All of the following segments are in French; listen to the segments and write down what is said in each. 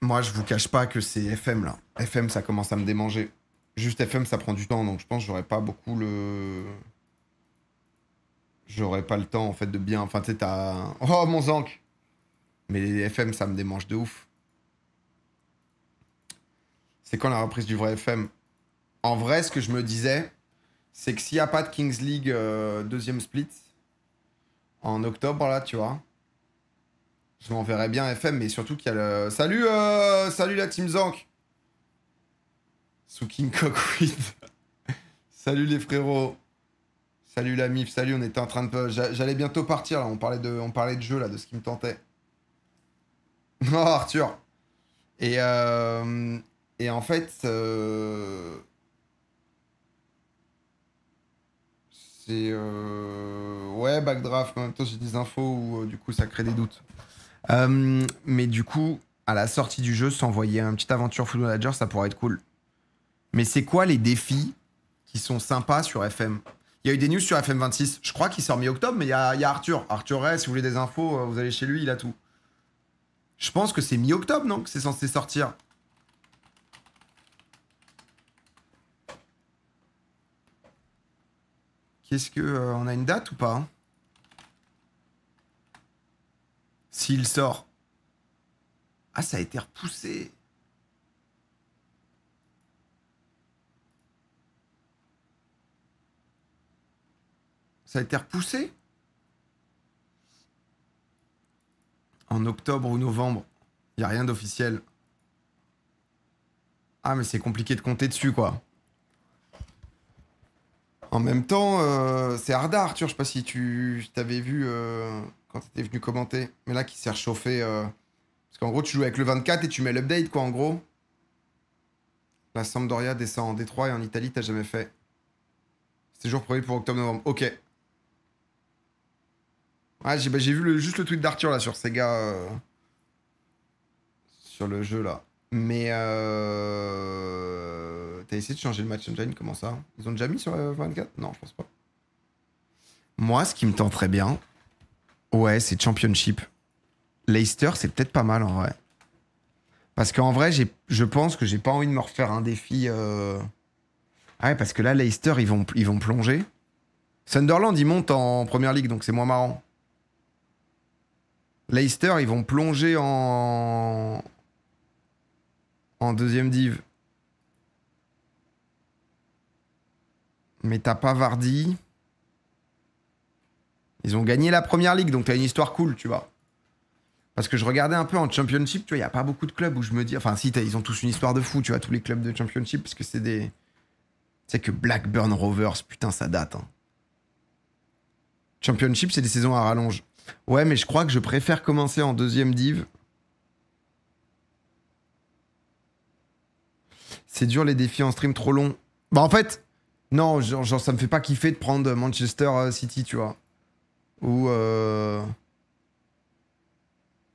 Moi, je vous cache pas que c'est FM, là. FM, ça commence à me démanger. Juste FM, ça prend du temps, donc je pense que j'aurais pas beaucoup le... J'aurais pas le temps, en fait, de bien... Enfin, tu sais, t'as... Oh, mon Zank. Mais les FM, ça me démange de ouf. C'est quand la reprise du vrai FM? En vrai, ce que je me disais, c'est que s'il n'y a pas de Kings League deuxième split, en octobre, là, tu vois, je m'enverrais bien FM, mais surtout qu'il y a le... Salut, salut la Team Zank. Sous King Cockweed. Salut les frérots. Salut la MIF, salut, on était en train de... J'allais bientôt partir, là, on parlait de jeu, là, de ce qui me tentait. Oh, Arthur. Et, et en fait, c'est... Ouais, backdraft, en même temps j'ai des infos où du coup ça crée des doutes. Mais du coup, à la sortie du jeu, s'envoyer un petit aventure Football Manager, ça pourrait être cool. Mais c'est quoi les défis qui sont sympas sur FM? Il y a eu des news sur FM26. Je crois qu'il sort mi-octobre, mais il y a Arthur. Arthur Ray, si vous voulez des infos, vous allez chez lui, il a tout. Je pense que c'est mi-octobre, non? Que c'est censé sortir. Qu'est-ce que... on a une date ou pas? S'il sort. Ah, ça a été repoussé. Ça a été repoussé? En octobre ou novembre. Il n'y a rien d'officiel. Ah, mais c'est compliqué de compter dessus, quoi. En même temps, c'est Arda, Arthur. Je sais pas si tu t'avais vu quand t'étais venu commenter. Mais là, qui s'est réchauffé. Parce qu'en gros, tu joues avec le 24 et tu mets l'update, quoi, en gros. La Sampdoria descend en Détroit et en Italie, t'as jamais fait. C'est jour prévu pour octobre-novembre. Ok. Ouais, j'ai vu juste le tweet d'Arthur, là, sur Sega. Sur le jeu, là. Mais t'as essayé de changer le match engine, comment ça? Ils ont déjà mis sur 24? Non, je pense pas. Moi, ce qui me tenterait bien, ouais, c'est Championship. Leicester, c'est peut-être pas mal en vrai. Parce qu'en vrai, je pense que j'ai pas envie de me refaire un défi. Ah ouais, parce que là, Leicester, ils vont plonger. Sunderland, ils montent en première ligue, donc c'est moins marrant. Leicester, ils vont plonger en deuxième div. Mais t'as pas Vardy. Ils ont gagné la première ligue, donc t'as une histoire cool, tu vois. Parce que je regardais un peu en Championship, tu vois, il n'y a pas beaucoup de clubs où je me dis... Enfin, si, ils ont tous une histoire de fou, tu vois, tous les clubs de Championship, parce que c'est des... Tu sais que Blackburn Rovers, putain, ça date. Hein. Championship, c'est des saisons à rallonge. Ouais, mais je crois que je préfère commencer en deuxième div. C'est dur les défis en stream trop longs. Bah en fait, non, genre ça me fait pas kiffer de prendre Manchester City, tu vois. Ou...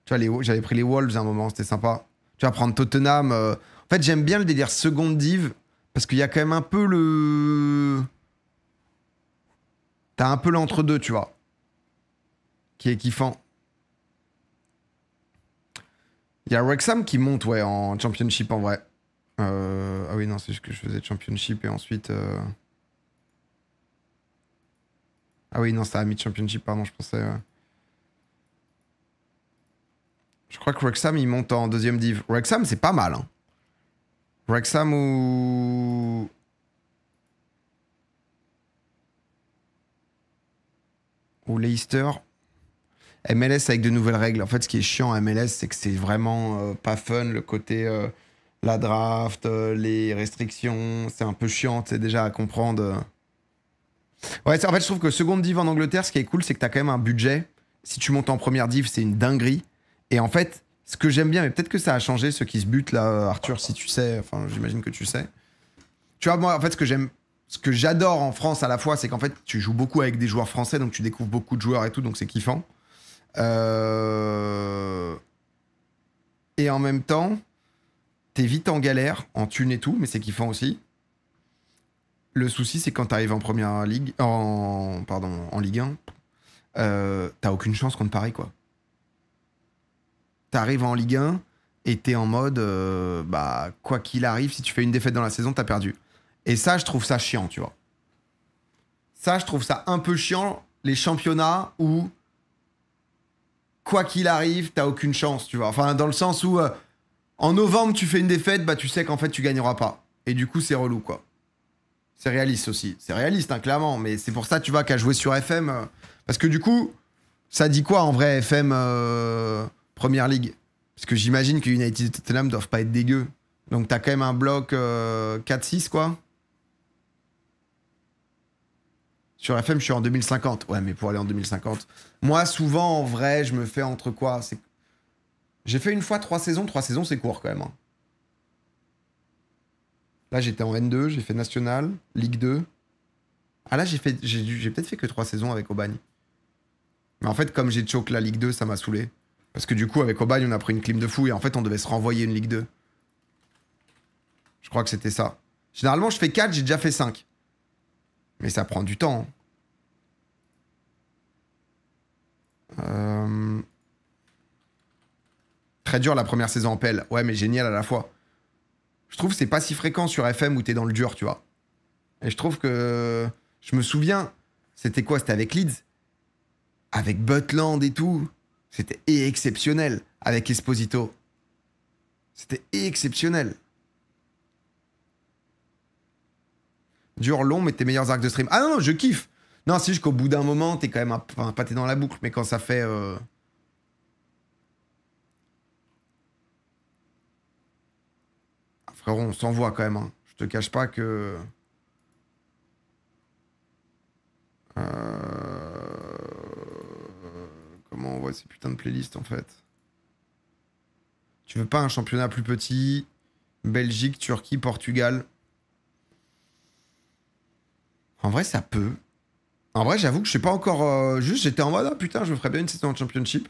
Tu vois, j'avais pris les Wolves à un moment, c'était sympa. Tu vas prendre Tottenham. En fait, j'aime bien le délire seconde div, parce qu'il y a quand même un peu le... T'as un peu l'entre-deux, tu vois. Qui est kiffant. Il y a Wrexham qui monte, ouais, en Championship, en vrai. Ah oui, non, c'est juste que je faisais Championship et ensuite... Ah oui, non, c'était à mid-Championship, pardon, je pensais... Je crois que Wrexham, il monte en deuxième div. Wrexham, c'est pas mal. Hein. Wrexham ou... Ou Leicester. MLS avec de nouvelles règles. En fait, ce qui est chiant à MLS, c'est que c'est vraiment pas fun. Le côté... la draft, les restrictions, c'est un peu chiant, c'est déjà à comprendre. Ouais, en fait, je trouve que seconde div en Angleterre, ce qui est cool, c'est que t'as quand même un budget. Si tu montes en première div, c'est une dinguerie. Et en fait, ce que j'aime bien, mais peut-être que ça a changé, ceux qui se butent là, Arthur, si tu sais, enfin, j'imagine que tu sais. Tu vois, moi, en fait, ce que j'adore en France à la fois, c'est qu'en fait, tu joues beaucoup avec des joueurs français, donc tu découvres beaucoup de joueurs et tout, donc c'est kiffant. Et en même temps, t'es vite en galère, en thune et tout, mais c'est kiffant aussi. Le souci, c'est quand t'arrives en première ligue, en Ligue 1, t'as aucune chance contre Paris, quoi. T'arrives en Ligue 1 et t'es en mode, bah, quoi qu'il arrive, si tu fais une défaite dans la saison, t'as perdu. Et ça, je trouve ça chiant, tu vois. Ça, je trouve ça un peu chiant, les championnats où, quoi qu'il arrive, t'as aucune chance, tu vois. Enfin, dans le sens où, en novembre, tu fais une défaite, bah, tu sais qu'en fait, tu gagneras pas. Et du coup, c'est relou, quoi. C'est réaliste aussi. C'est réaliste, hein, clairement. Mais c'est pour ça, tu vois, qu'à jouer sur FM. Parce que du coup, ça dit quoi en vrai, FM Première Ligue? Parce que j'imagine que United et Tottenham doivent pas être dégueux. Donc t'as quand même un bloc 4-6, quoi. Sur FM, je suis en 2050. Ouais, mais pour aller en 2050. Moi, souvent, en vrai, je me fais entre quoi? J'ai fait une fois 3 saisons. 3 saisons, c'est court quand même. Hein. Là, j'étais en N2, j'ai fait National, Ligue 2. Ah là, j'ai peut-être fait que 3 saisons avec Aubagne. Mais en fait, comme j'ai choke la Ligue 2, ça m'a saoulé. Parce que du coup, avec Aubagne, on a pris une clim de fou et en fait, on devait se renvoyer une Ligue 2. Je crois que c'était ça. Généralement, je fais 4, j'ai déjà fait 5. Mais ça prend du temps. Très dur la première saison en pelle. Ouais, mais génial à la fois. Je trouve que c'est pas si fréquent sur FM où t'es dans le dur, tu vois. Et je trouve que... Je me souviens, c'était quoi? C'était avec Leeds. Avec Butland et tout. C'était exceptionnel. Avec Esposito. C'était exceptionnel. Dur, long, mais tes meilleurs arcs de stream. Ah non, non, je kiffe. Non, c'est juste qu'au bout d'un moment, t'es quand même un pâté dans la boucle. Mais quand ça fait... Ah, frérot, on s'envoie quand même. Hein. Je te cache pas que... Comment on voit ces putains de playlists, en fait? Tu veux pas un championnat plus petit? Belgique, Turquie, Portugal. En vrai, ça peut. En vrai, j'avoue que je sais pas encore... juste, j'étais en mode, ah putain, je me ferais bien une saison de championship.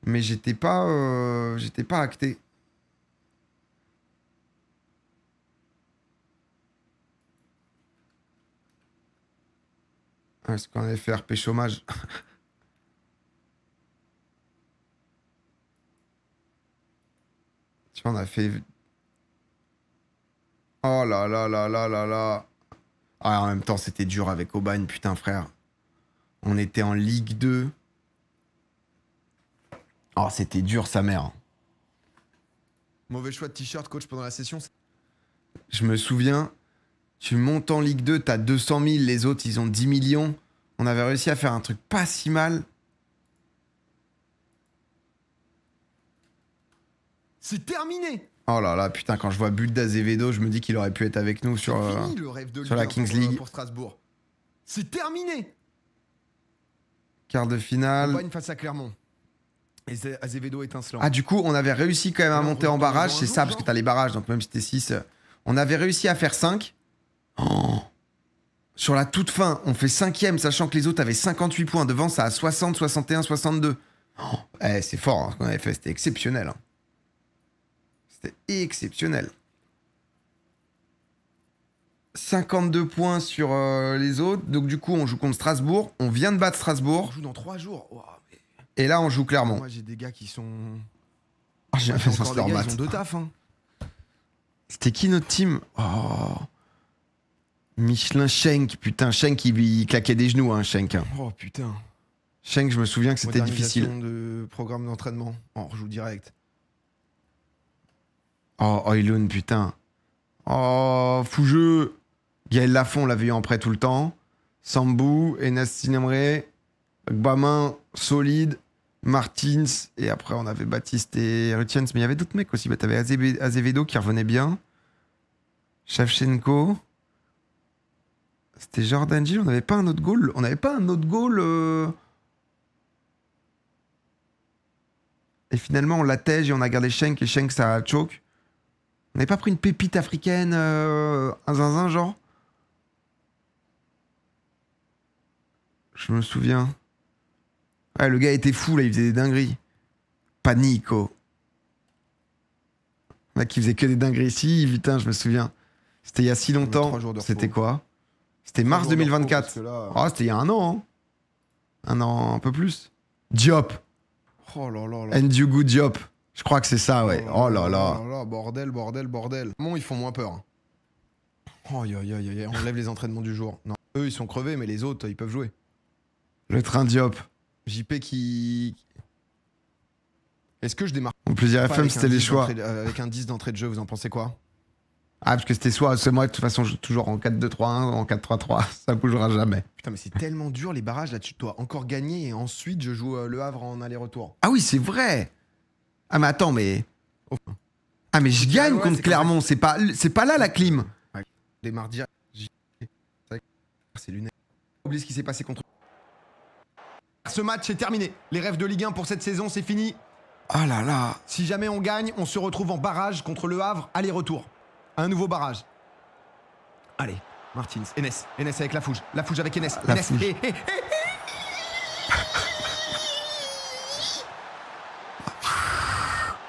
Mais j'étais pas acté. Est-ce qu'on avait fait RP chômage? Tu vois, on a fait... Oh là là là là là là. Ah, en même temps, c'était dur avec Aubagne, putain, frère. On était en Ligue 2. Oh, c'était dur, sa mère. Mauvais choix de t-shirt, coach, pendant la session. Je me souviens, tu montes en Ligue 2, t'as 200 000, les autres, ils ont 10 millions. On avait réussi à faire un truc pas si mal. C'est terminé! Oh là là, putain, quand je vois but d'Azevedo, je me dis qu'il aurait pu être avec nous sur la Kings League. Pour Strasbourg. C'est terminé! Quart de finale. Aubagne face à Clermont. Et Azevedo étincelant. Ah, du coup, on avait réussi quand même à monter en barrage. C'est ça, parce que t'as les barrages, donc même si t'es 6. On avait réussi à faire 5. Oh. Sur la toute fin, on fait 5ème, sachant que les autres avaient 58 points. Devant, ça a 60, 61, 62. Oh. Eh, c'est fort, hein, ce qu'on avait fait. C'était exceptionnel. Hein. C'était exceptionnel. 52 points sur les autres. Donc, du coup, on joue contre Strasbourg. On vient de battre Strasbourg. On joue dans 3 jours. Wow, mais... Et là, on joue Clermont. Moi, j'ai des gars qui sont... Oh, j'ai fait ça, ils ont 2 taf. Hein. C'était qui notre team? Oh... Michelin Schenk, putain, Schenk il claquait des genoux, hein, Schenk. Oh putain. Schenk, je me souviens que c'était difficile. De programme d'entraînement, on rejoue direct. Oh, Oilun, putain. Oh, fou jeu. Gaël Lafont, on l'avait eu en prêt tout le temps. Sambou, Enes Sinemre, Gbamin, solide. Martins, et après on avait Baptiste et Rutiens, mais il y avait d'autres mecs aussi. Bah, t'avais Azevedo qui revenait bien. Shevchenko. C'était Jordan Gill, on n'avait pas un autre goal. On n'avait pas un autre goal. Et finalement, on l'attège et on a gardé Schenk et Schenk, ça a choke. On n'avait pas pris une pépite africaine, un zinzin, genre. Je me souviens. Ouais, le gars était fou, là, il faisait des dingueries. Panico. Le mec qui faisait que des dingueries ici, putain, je me souviens. C'était il y a si longtemps. C'était quoi? C'était mars 2024. Ah, c'était il y a un an. Hein. Un an, un peu plus. Diop. Oh là là là. Ndiougu Diop. Je crois que c'est ça, ouais. Oh là là. Bordel. Bon, ils font moins peur. Oh, on enlève les entraînements du jour. Non, eux, ils sont crevés, mais les autres, ils peuvent jouer. Le train Diop. JP qui... Est-ce que je démarre Mon plaisir pas FM, avec c'était un les 10 choix. avec un 10 d'entrée de jeu, vous en pensez quoi? Ah, parce que c'était soit... C'est moi, de toute façon, je joue toujours en 4-2-3-1, en 4-3-3. Ça bougera jamais. Putain, mais c'est tellement dur, les barrages, là, tu dois encore gagner, et ensuite, je joue Le Havre en aller-retour. Ah oui, c'est vrai. Ah, mais attends, mais... Ah, mais je gagne ouais, contre c'est Clermont. C'est pas là, la clim. Démarre direct. C'est lunaire. Oublie ce qui s'est passé contre... Ce match est terminé. Les rêves de Ligue 1 pour cette saison, c'est fini. Oh là là. Si jamais on gagne, on se retrouve en barrage contre Le Havre, aller-retour. Un nouveau barrage. Allez, Martins, Enes avec la fouge avec Enes. La Enes, fouge.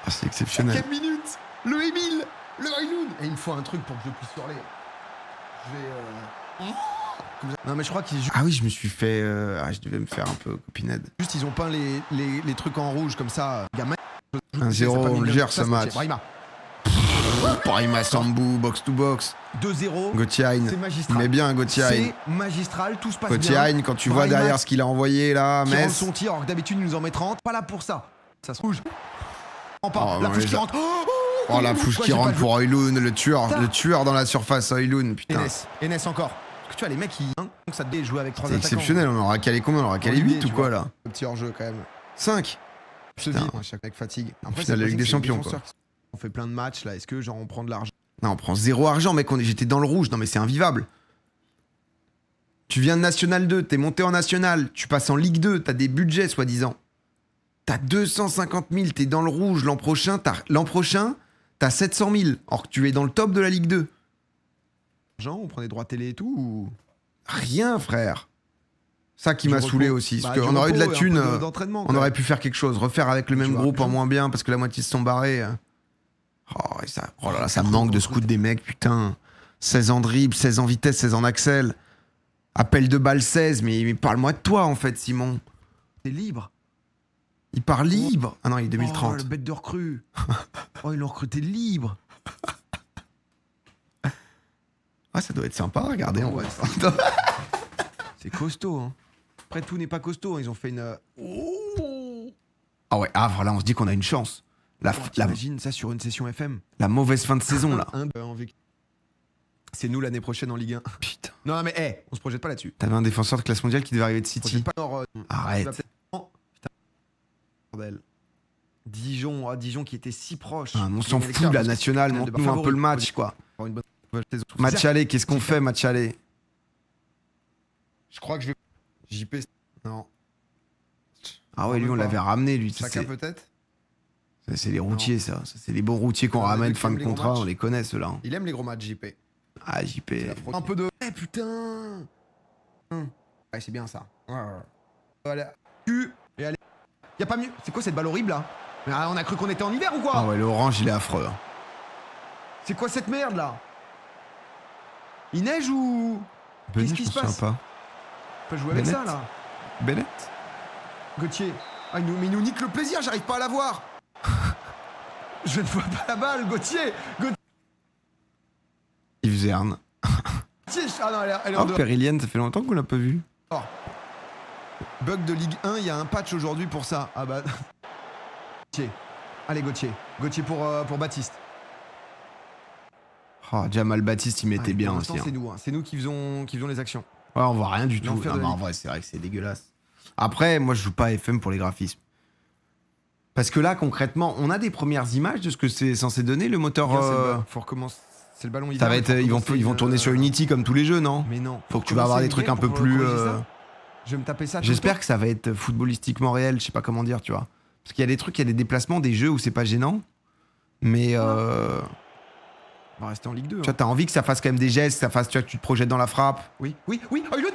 Ah, c'est exceptionnel. 5e minute. Le Emile, le Ayloun. Et il me faut un truc pour que je puisse hurler. Je vais... Non mais je crois qu'ils Ah oui, je me suis fait... je devais me faire un peu copinade. juste ils ont peint les trucs en rouge comme ça. 1-0, on le gère ce match. Brahima Sambou, box to box. 2-0. Gauthier Hein. C'est magistral. Mais bien, Gauthier Hein. C'est magistral, tout se passe Gauthier bien. Hein, quand tu vois Brahima derrière ce qu'il a envoyé là, qui rentre Metz. son tir, alors que d'habitude il nous en met 30. Pas là pour ça. Ça se rouge. Oh, la fouche qui rentre. Oh, la fouche qui rentre pour Højlund, le tueur dans la surface, Højlund, putain. Enes encore. Parce que tu vois, les mecs, donc ça devait jouer avec 3 C'est attaquants. exceptionnel, on aura calé combien? On aura calé 8 ou quoi là? Le petit hors-jeu quand même. 5. Se vit. Chaque mec fatigue. Après, Finale de la Ligue des Champions, quoi. On fait plein de matchs là. Est-ce que genre on prend de l'argent? Non, on prend 0 argent, mec, j'étais dans le rouge. Non, mais c'est invivable. Tu viens de National 2, t'es monté en National, tu passes en Ligue 2, t'as des budgets, soi-disant. T'as 250 000, t'es dans le rouge. L'an prochain, t'as 700 000. Or que tu es dans le top de la Ligue 2. On prend des droits télé et tout ou... Rien, frère. Ça qui Du m'a saoulé repos. aussi. Parce Bah, qu'on aurait eu de la repos et thune. un peu d'entraînement, On quoi. aurait pu faire quelque chose. Refaire avec le même vois, groupe en moins bien parce que la moitié se sont barrés. Oh, et ça, oh là là, ça manque de scout des mecs, putain. 16 ans de dribble, 16 ans vitesse, 16 ans axel. Appel de balle 16, mais parle-moi de toi en fait, Simon. T'es libre. Il part libre. Ah non, il est Oh, 2030. le bête de recrue. Oh, ils l'ont recruté libre. Ah, ça doit être sympa, regardez, on voit. C'est costaud, hein. Après, tout n'est pas costaud. Ils ont fait une... Ah ouais, Havre, là, on se dit qu'on a une chance. T'imagines ça sur une session FM? La mauvaise fin de saison, là. C'est nous l'année prochaine en Ligue 1. Putain. Non, mais on se projette pas là-dessus. T'avais un défenseur de classe mondiale qui devait arriver de City. Projette pas genre, Arrête. Putain. Bordel. Dijon qui était si proche. Ah, on s'en fout, la nationale, montre-nous un peu le match, quoi. Une bonne saison. Match aller, qu'est-ce qu'on fait, match aller? Je crois que je vais... JP... Non. Ah ouais, lui, on l'avait ramené, lui. Chacun peut-être. C'est les routiers, ça. C'est les bons routiers qu'on ramène fin de contrat, on les connaît, ceux-là. Il aime les gros matchs, JP. Ah, JP. Un peu de... Eh, putain. Ouais, c'est bien, ça. Allez, et allez. Y'a pas mieux. C'est quoi cette balle horrible, là? Mais on a cru qu'on était en hiver ou quoi? Ah ouais, le orange, il est affreux. Hein. C'est quoi cette merde, là? Il neige ou... Qu'est-ce qui se passe? Pas. On peut jouer avec Bennett. ça, là. Bennett. Gauthier. Ah, mais il nous nique le plaisir, j'arrive pas à la voir. Je ne vois pas la balle, Gauthier. Yves Zerne. Ah non, elle est en Oh, dehors. Périlienne, ça fait longtemps qu'on l'a pas vu. Oh. Bug de Ligue 1, il y a un patch aujourd'hui pour ça. Ah bah... Gauthier. Allez, Gauthier. Gauthier pour Baptiste. Oh, Jamal Baptiste, il mettait bien aussi. C'est nous, hein. C'est nous qui faisons les actions. Ouais, on voit rien du tout. L'enfer de la En Ligue. vrai, c'est vrai que c'est dégueulasse. Après, moi, je joue pas à FM pour les graphismes. Parce que là, concrètement, on a des premières images de ce que c'est censé donner, le moteur. Faut recommencer. C'est le ballon Ça va être, ils vont tourner sur Unity comme tous les jeux, non? Mais non. Faut que tu vas avoir des trucs un peu plus. Je vais me taper ça. J'espère que ça va être footballistiquement réel, je sais pas comment dire, tu vois. Parce qu'il y a des trucs, il y a des déplacements, des jeux où c'est pas gênant. Mais On va rester en Ligue 2. tu vois, t'as envie que ça fasse quand même des gestes, ça fasse, tu vois, que tu te projettes dans la frappe. Oui. Højlund.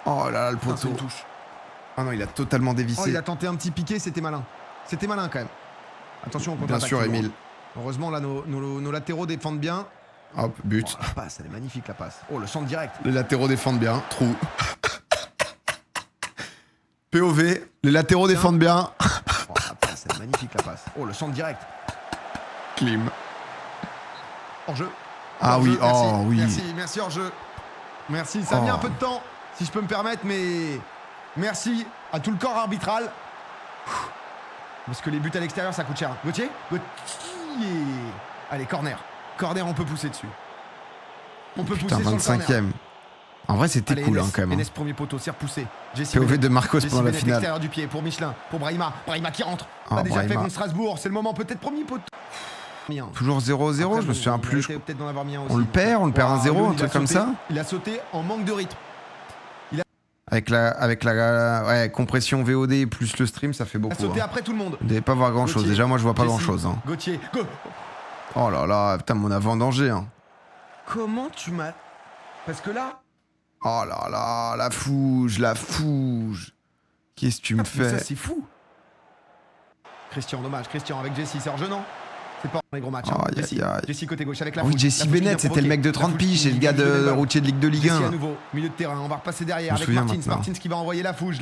Oh là là, le C'est poteau. une touche. Ah non, il a totalement dévissé. Oh, il a tenté un petit piqué, c'était malin. C'était malin quand même. Attention, on Bien contre-attaque. sûr, toujours. Emile. Heureusement, là, nos latéraux défendent bien. Hop, but. Oh, la passe, elle est magnifique, la passe. Oh, le centre direct. Les latéraux défendent bien. Trou. POV. Les latéraux défendent bien. Oh, la passe, elle est magnifique la passe. Oh, le centre direct. Clim. Hors-jeu. Ah Hors-jeu, oui, merci, oh oui. Merci hors-jeu. Merci, ça a mis un peu de temps, si je peux me permettre, mais merci à tout le corps arbitral. Parce que les buts à l'extérieur, ça coûte cher. Gauthier. Allez, corner. Corner, on peut pousser dessus. On peut Putain, pousser sur le corner. 25e. En vrai, c'était Allez, cool Enes, quand même. Enes, premier poteau, c'est repoussé. POV de Marcos pendant la finale. Extérieur du pied pour Michelin, pour Brahima. Brahima qui rentre. Oh, On a déjà Brahima. fait contre Strasbourg. C'est le moment, peut-être premier poteau. Toujours 0-0, je me souviens plus. Peut-être d'en avoir mis un aussi. On le perd 1-0, Léon, un il a truc comme sauté. ça. Il a sauté en manque de rythme. Avec la ouais, compression VOD plus le stream, ça fait Il a beaucoup. sauté Hein. après tout le monde. Vous devez pas voir grand chose. Gauthier, Déjà, moi, je vois pas Jessie, grand chose. Hein. Gauthier, go. Oh là là, putain, mon avant danger. Hein. Comment tu m'as. Parce que là. Oh là là, la fouge. Qu'est-ce que tu me mais fais? ça, c'est fou. Christian, dommage. Christian avec Jessie, c'est hors-jeu, non? C'est pas les gros matchs. Hein. Aïe, Jessie, aïe, aïe. Jessie côté gauche avec la Oui, fouche. Jesse La fouche qui Bennett, vient c'était le mec de provoquer. 30 La fouche piges, qui c'est le gars vient de balle. routier de Ligue de Ligue Jessie 1. à nouveau, milieu de terrain, on va repasser derrière Je me avec souviens Martins. maintenant. Martins qui va envoyer la fouge.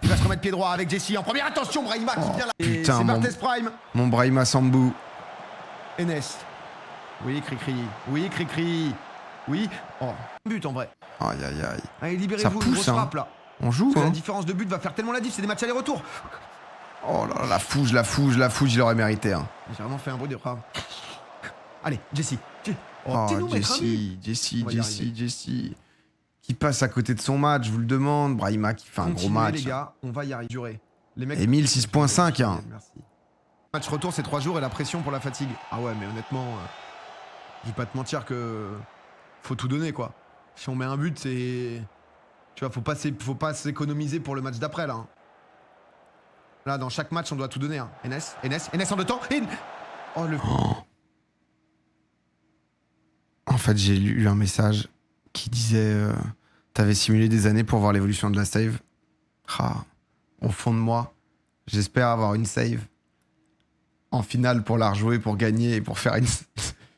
Il va se remettre pied droit avec Jessie en première. Attention, Brahima qui vient là. Et putain, c'est mon- Barthez Prime. Mon Brahima Sambou. Enes. Oui, Cricri. Oui, Cricri. Oui. Oh, but en vrai. Aïe aïe aïe. Allez, Ça libérez-vous, pousse, grosse hein. frappe là. On joue, Parce que hein. la différence de but va faire tellement la diff, c'est des matchs aller-retour. Oh là là, la fouge, il aurait mérité. Hein. J'ai vraiment fait un bruit de frappe. Allez, Jessie. Oh, T'es-nous mettre un but. Jessie. On va y arriver. Qui passe à côté de son match, je vous le demande. Brahima qui fait un gros Continuez, match. les gars, on va y arriver. Durer. Les mecs. Emile 6.5. Hein. Merci. Match retour, c'est 3 jours et la pression pour la fatigue. Ah ouais, mais honnêtement, je vais pas te mentir que faut tout donner quoi. Si on met un but, c'est. Tu vois, faut pas s'économiser pour le match d'après là. Hein. Là, dans chaque match, on doit tout donner. Hein. Enes en deux temps. Oh le. En fait, j'ai lu un message qui disait t'avais simulé des années pour voir l'évolution de la save. Ah, au fond de moi, j'espère avoir une save en finale pour la rejouer, pour gagner et pour faire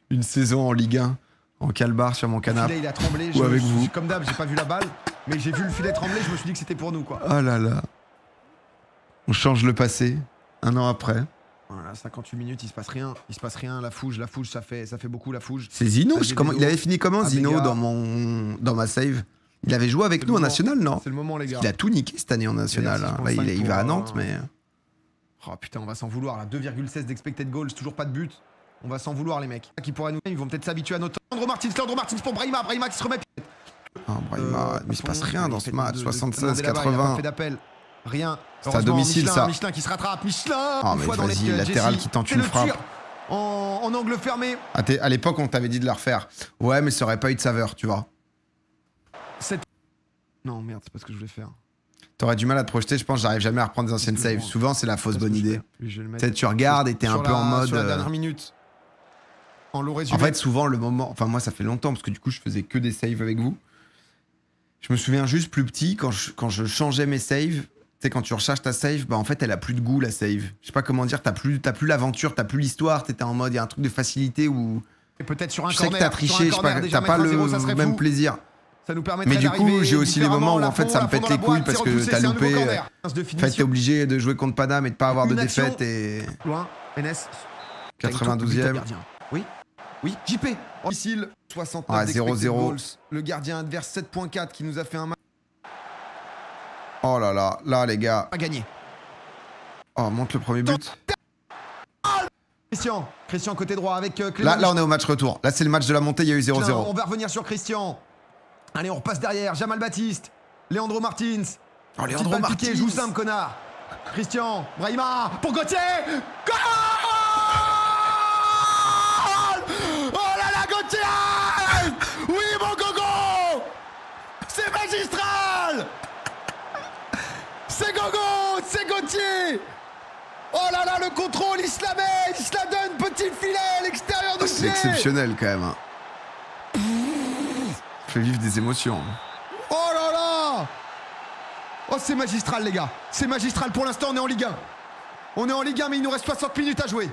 une saison en Ligue 1 en calbar sur mon Le canapé. filet, il a tremblé. Ou avec vous. Comme d'hab, j'ai pas vu la balle, mais j'ai vu le filet trembler. Je me suis dit que c'était pour nous quoi. Oh là là. On change le passé, un an après. Voilà, 58 minutes, il se passe rien. La fouge, ça fait beaucoup la fouge. C'est Zino, Abega. comment, il avait fini comment Zino Abega. dans ma save? Il avait joué avec C'est nous le en moment. national, non? C'est le moment les gars. Il a tout niqué cette année en national. Merci, Hein. Là, il va à pour, Nantes, mais... Oh putain, on va s'en vouloir là. 2,16 d'expected goals, toujours pas de but. On va s'en vouloir les mecs. Qui pourraient nous, ils vont peut-être s'habituer à notre. Leandro Martins pour Brahima qui se remet. Oh, Brahima, mais il se passe rien dans ce match. 76, Il a pas 80. fait d'appel. Rien. C'est à Heureusement, domicile, Michelin, ça. Michelin qui se rattrape. Michelin. Oh, une mais fois dans vas-y, les latéral Jessie. qui tente C'est une le frappe. tir en angle fermé. À l'époque, on t'avait dit de la refaire. Ouais, mais ça aurait pas eu de saveur, tu vois. Non merde, c'est pas ce que je voulais faire. T'aurais du mal à te projeter, je pense. J'arrive jamais à reprendre des anciennes saves. Souvent, c'est la fausse bonne idée. Oui, je vais le Tu mettre. sais, tu regardes et t'es un Sur peu en mode. Sur la dernière minute. En lot résumé. En fait, souvent, le moment. Enfin, moi, ça fait longtemps parce que du coup, je faisais que des saves avec vous. Je me souviens juste plus petit, quand je changeais mes saves, tu sais, quand tu recharges ta save, bah en fait, elle a plus de goût, la save. Je sais pas comment dire, t'as plus l'aventure, t'as plus l'histoire, t'étais en mode, il y a un truc de facilité où. Et peut-être sur un Je sais que corner. t'as triché, je sais pas, déjà t'as pas mettre un le 0, ça serait même fou. plaisir. Ça nous permettrait Mais du coup, d'arriver j'ai aussi les moments où en fait, ça me pète les couilles parce que t'as loupé. En fait, t'es obligé de jouer contre Paname et de pas avoir de Une action. défaite et. Loin, Enes. 92e. Oui, JP. Domicile, 69 Ah, d'expected 0-0. goals. Le gardien adverse 7.4 qui nous a fait un match. Oh là là, là les gars. Pas gagné. Oh, monte le premier but. Christian côté droit avec Clément. Là, on est au match retour. Là, c'est le match de la montée, il y a eu 0-0. On va revenir sur Christian. Allez, on repasse derrière. Jamal Baptiste. Leandro Martins. Oh, Petite Leandro balle piquée, Martins. joue simple, connard. Christian. Brahima. Pour Gauthier. Goal. Oh là là, Gauthier. Oui, mon gogo. C'est magistral. C'est gogo. C'est Gauthier. Oh là là, le contrôle, il se la met, il se la donne, petit filet à l'extérieur du pied. C'est exceptionnel quand même. Hein. Ça fait vivre des émotions. Oh là là. Oh, c'est magistral, les gars. C'est magistral. Pour l'instant, on est en Ligue 1. On est en Ligue 1, mais il nous reste 60 minutes à jouer.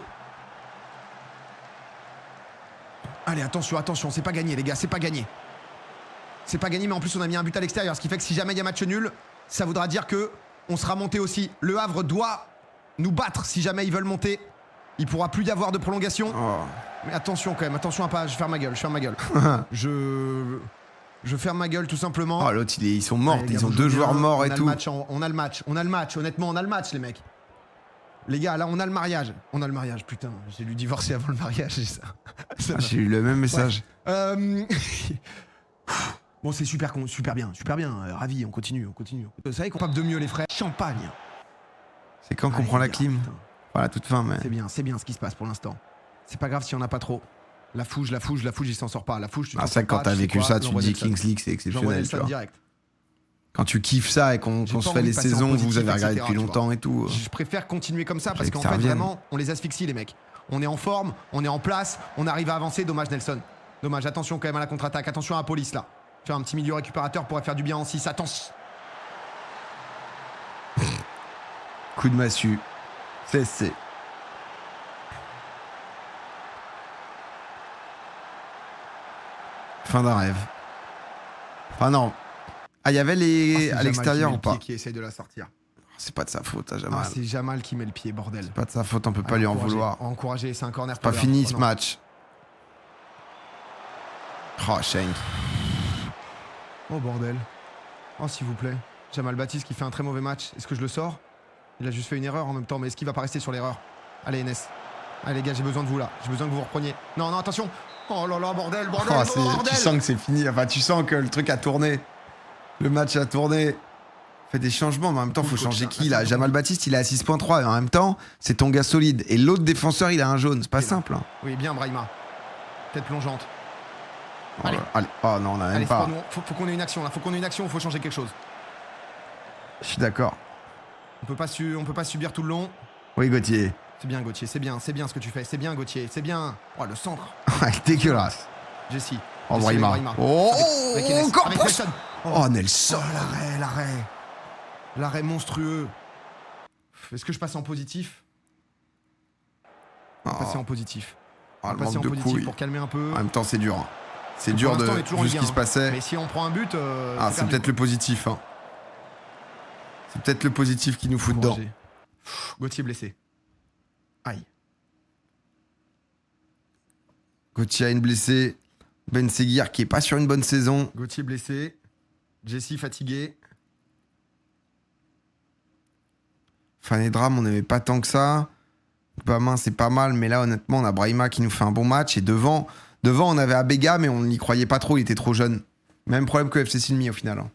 Allez, attention, c'est pas gagné, les gars, c'est pas gagné. C'est pas gagné, mais en plus, on a mis un but à l'extérieur, ce qui fait que si jamais il y a match nul, ça voudra dire que on sera monté aussi. Le Havre doit nous battre si jamais ils veulent monter. Il pourra plus y avoir de prolongation. Oh. Mais attention quand même, attention à pas. Je ferme ma gueule, je ferme ma gueule. Je ferme ma gueule tout simplement. Oh, l'autre, ils sont morts. Allez, les Ils gars, ont vous 2 jouez joueurs bien. morts et On a tout. le match, on a le match, on a le match. Honnêtement, on a le match, les mecs. Les gars, là, on a le mariage. On a le mariage, putain. J'ai dû divorcer avant le mariage, j'ai ça. Ah, j'ai eu le même message. Ouais. Bon, c'est super bien, ravi, on continue. Vous savez qu'on pape de mieux, les frères. Champagne. C'est quand qu'on prend la clim. Putain. Voilà, toute fin, mais. C'est bien ce qui se passe pour l'instant. C'est pas grave si on n'a pas trop. La fouge, il s'en sort pas. La fouge, tu Ah, ça, quand t'as vécu ça, tu te dis Kings League, c'est exceptionnel. Tu vois. Direct. Quand tu kiffes ça et qu'on se fait les saisons, vous avez regardé depuis longtemps et tout. Je préfère continuer comme ça parce que qu'en ça fait, revienne. vraiment, on les asphyxie, les mecs. On est en forme, on est en place, on arrive à avancer. Dommage, Nelson. Dommage, attention quand même à la contre-attaque. Attention à la police là. Faire un petit milieu récupérateur pourrait faire du bien en 6. Attention. Coup de massue. C'est. Fin d'un rêve. Enfin non. Ah, il y avait les à l'extérieur ou pas? Qui essaye de la sortir. C'est pas de sa faute, à Jamal. Ah, c'est Jamal qui met le pied, bordel. C'est pas de sa faute, on peut pas lui en vouloir. Encourager, c'est un corner. Pas fini ce match. Oh, Shank. Oh bordel. Oh s'il vous plaît. Jamal Baptiste qui fait un très mauvais match. Est-ce que je le sors? Il a juste fait une erreur en même temps, mais est-ce qu'il va pas rester sur l'erreur? Allez Enes. Allez les gars, j'ai besoin de vous là. J'ai besoin que vous vous repreniez. Non, non, attention. Oh là là, bordel. Oh, tu sens que c'est fini. Enfin, tu sens que le truc a tourné. Le match a tourné. Fait des changements, mais en même temps, faut changer qui là? Jamal Baptiste, il est à 6.3 et en même temps, c'est ton gars solide. Et l'autre défenseur, il a un jaune. C'est pas simple. Hein. Oui, bien Brahima. Tête plongeante. Oh, allez. Oh non, on a même pas. Faut qu'on ait une action là. Faut qu'on ait une action. Faut changer quelque chose. Je suis d'accord. On peut pas subir tout le long. Oui, Gauthier. C'est bien, Gauthier. C'est bien ce que tu fais. C'est bien, Gauthier. C'est bien. Oh, le centre. Dégueulasse. Jesse. Oh, Brahima. Oh, encore avec Nelson. Oh, Nelson. Oh, l'arrêt monstrueux. Est-ce que je passe en positif? On va passer en positif. Oh, on va passer en positif pour calmer un peu. En même temps, c'est dur. Hein. C'est dur de vu ce qui se passait. Mais si on prend un but... c'est peut-être le positif. Hein. C'est peut-être le positif qui nous fout dedans. Gauthier blessé. Aïe. Gauthier a une blessée. Ben Seguir qui est pas sur une bonne saison. Gauthier blessé. Jesse fatigué. Fanedram, on n'aimait pas tant que ça. Bamin, c'est pas mal, mais là, honnêtement, on a Brahima qui nous fait un bon match. Et devant on avait Abega, mais on n'y croyait pas trop, il était trop jeune. Même problème que FC Silmi au final. Hein.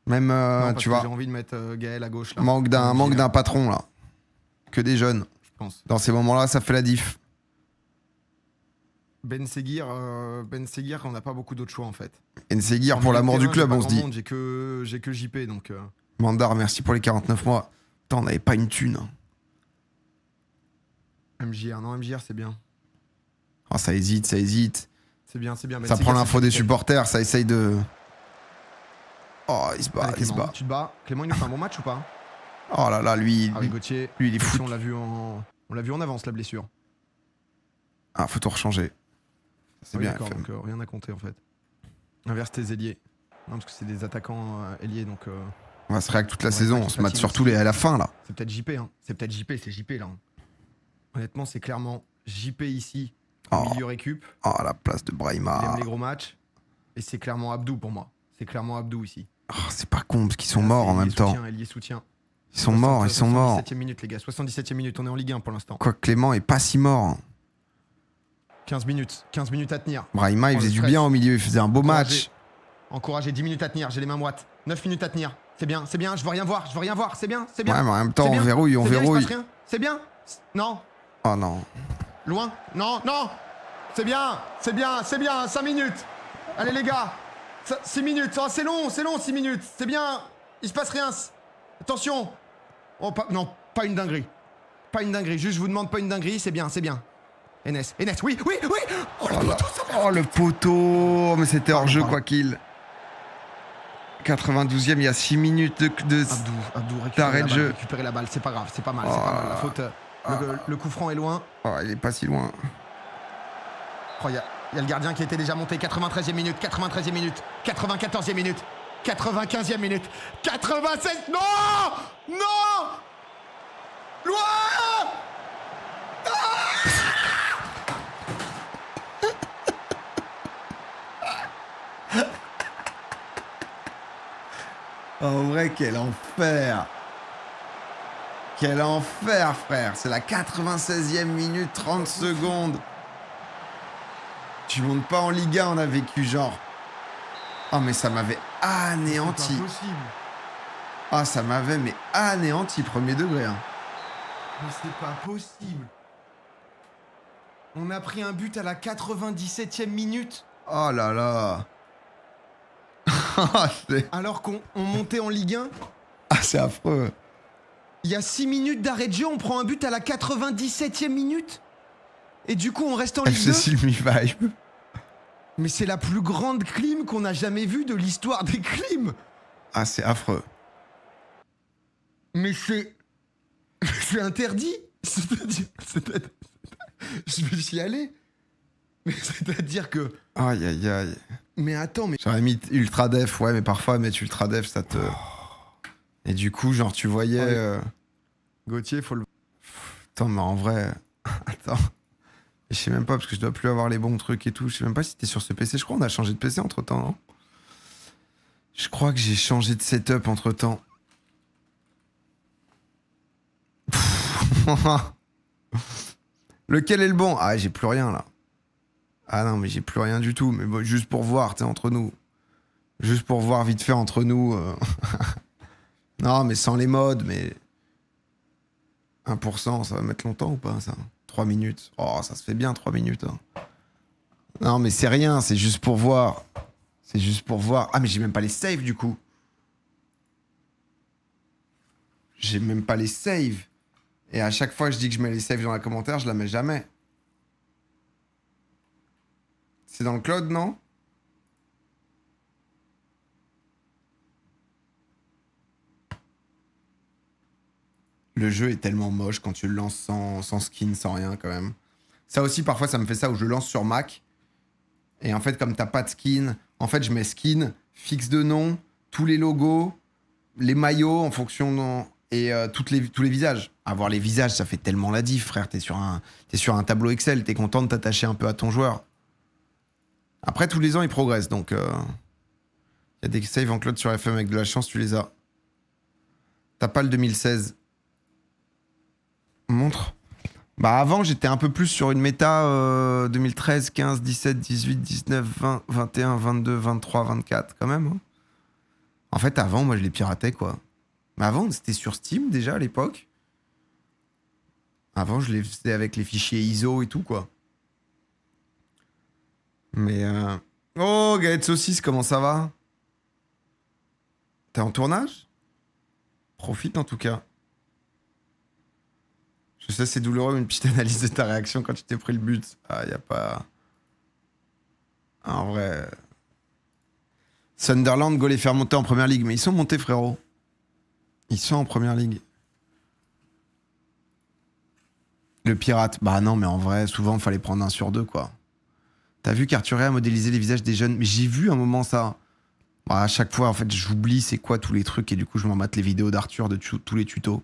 Même, non, tu vois. J'ai envie de mettre Gaël à gauche. Là. Manque d'un patron, là. Que des jeunes. Je pense. Dans ces moments-là, ça fait la diff. Ben Seguir, on n'a pas beaucoup d'autres choix en fait. Ben Seguir, pour l'amour du club, on se dit. J'ai que JP, donc... Mandar, merci pour les 49 mois. Putain, on n'avait pas une thune. MJR, non, MJR, c'est bien. Oh, ça hésite. C'est bien. Ben Ça prend l'info des supporters, ça essaye de... Oh, il se bat, allez, Clément, tu te bats. Clément, il nous fait un bon match ou pas? Oh là là, lui, Gauthier, il est fou. On l'a vu en avance, la blessure. Ah, faut tout rechanger. C'est bien. D'accord, donc rien à compter en fait. Inverse tes ailiers. Non, parce que c'est des attaquants ailiers, donc... On va se réacter toute la saison, on se mate surtout à la fin là. C'est peut-être JP, hein. C'est JP là. Honnêtement, c'est clairement JP ici, au milieu récup. Oh, la place de Brahima. Il aime les gros matchs. Et c'est clairement Abdou pour moi. C'est clairement Abdou ici. Oh, c'est pas con parce qu'ils sont morts en même temps. Ailier soutien. Ils sont morts. 77e minute, les gars. 77e minute, on est en Ligue 1 pour l'instant. Quoi, Clément est pas si mort. 15 minutes à tenir. Brahima, il faisait du bien au milieu, il faisait un beau match. Encouragé, 10 minutes à tenir, j'ai les mains moites. 9 minutes à tenir. C'est bien, je veux rien voir, c'est bien. Ouais, mais en même temps, on verrouille. C'est bien. Non. Oh non. Loin. Non. C'est bien. 5 minutes. Allez les gars. 6 minutes. Oh, c'est long, 6 minutes. C'est bien. Il se passe rien. Attention. Oh, pas une dinguerie. Juste, je vous demande pas une dinguerie, c'est bien. Enes, oui. Oh, le poteau. Mais c'était hors jeu, quoi qu'il. 92e, il y a 6 minutes de Abdou récupérer la balle, c'est pas grave, c'est pas mal. La faute, le coup franc est loin. Oh, il est pas si loin. Oh, il y a le gardien qui était déjà monté. 93e minute, 94e minute, 95e minute, 96e minute, 87. Non. Loin. En vrai, quel enfer! Quel enfer, frère! C'est la 96e minute, 30 secondes. Tu montes pas en Ligue 1, on a vécu genre. Oh, mais ça m'avait anéanti. C'est pas possible. Ah, ça m'avait, mais anéanti, premier degré. Hein. Mais c'est pas possible. On a pris un but à la 97e minute. Oh là là. Alors qu'on montait en Ligue 1. Ah, c'est affreux. Il y a 6 minutes d'arrêt de jeu, on prend un but à la 97e minute. Et du coup, on reste en Ligue 2. FC Silmi Vibe. Mais c'est la plus grande clim qu'on a jamais vue de l'histoire des clims. Ah, c'est affreux. Mais c'est interdit. C'est-à-dire... Je vais y aller. Mais c'est-à-dire que... Aïe, aïe, aïe. Mais attends, mais... J'aurais mis ultra def, ouais, mais parfois mettre ultra def, ça te... Et du coup, genre, tu voyais... Gauthier, faut le... Attends, mais en vrai... Attends. Je sais même pas, parce que je dois plus avoir les bons trucs et tout. Je sais même pas si t'es sur ce PC. Je crois qu'on a changé de PC entre-temps, non? Je crois que j'ai changé de setup entre-temps. Lequel est le bon? Ah, j'ai plus rien, là. Ah non, mais j'ai plus rien du tout. Mais bon, juste pour voir, tu sais, entre nous. Juste pour voir vite fait entre nous. Non, mais sans les modes, mais... 1%, ça va mettre longtemps ou pas, ça? 3 minutes. Oh, ça se fait bien, 3 minutes. Hein. Non, mais c'est rien, c'est juste pour voir. C'est juste pour voir. Ah, mais j'ai même pas les saves, du coup. J'ai même pas les saves. Et à chaque fois que je dis que je mets les saves dans la commentaire, je la mets jamais. C'est dans le cloud, non? Le jeu est tellement moche quand tu le lances sans skin, sans rien quand même. Ça aussi, parfois, ça me fait ça où je lance sur Mac. Et en fait, comme t'as pas de skin, en fait, je mets skin, fixe de nom, tous les logos, les maillots en fonction de... Et tous les visages. Avoir les visages, ça fait tellement la diff, frère. T'es sur un tableau Excel, t'es content de t'attacher un peu à ton joueur. Après, tous les ans, ils progressent, donc... Il y a des saves en cloud sur FM avec de la chance, tu les as. T'as pas le 2016. Montre. Bah avant, j'étais un peu plus sur une méta 2013, 15, 17, 18, 19, 20, 21, 22, 23, 24 quand même. Hein. En fait, avant, moi, je les piratais, quoi. Mais avant, c'était sur Steam déjà à l'époque. Avant, je les faisais avec les fichiers ISO et tout, quoi. Mais... Oh, Galette Saucisse, comment ça va? T'es en tournage? Profite en tout cas. Je sais, c'est douloureux, mais une petite analyse de ta réaction quand tu t'es pris le but. Ah, y a pas... En vrai... Sunderland, go les faire monter en première ligue. Mais ils sont montés, frérot. Ils sont en première ligue. Le pirate. Bah non, mais en vrai, souvent, il fallait prendre 1 sur 2, quoi. T'as vu qu'Arthuré a modélisé les visages des jeunes? Mais j'ai vu un moment ça. Bah, à chaque fois, en fait, j'oublie c'est quoi tous les trucs et du coup, je m'en mate les vidéos d'Arthur de tous les tutos.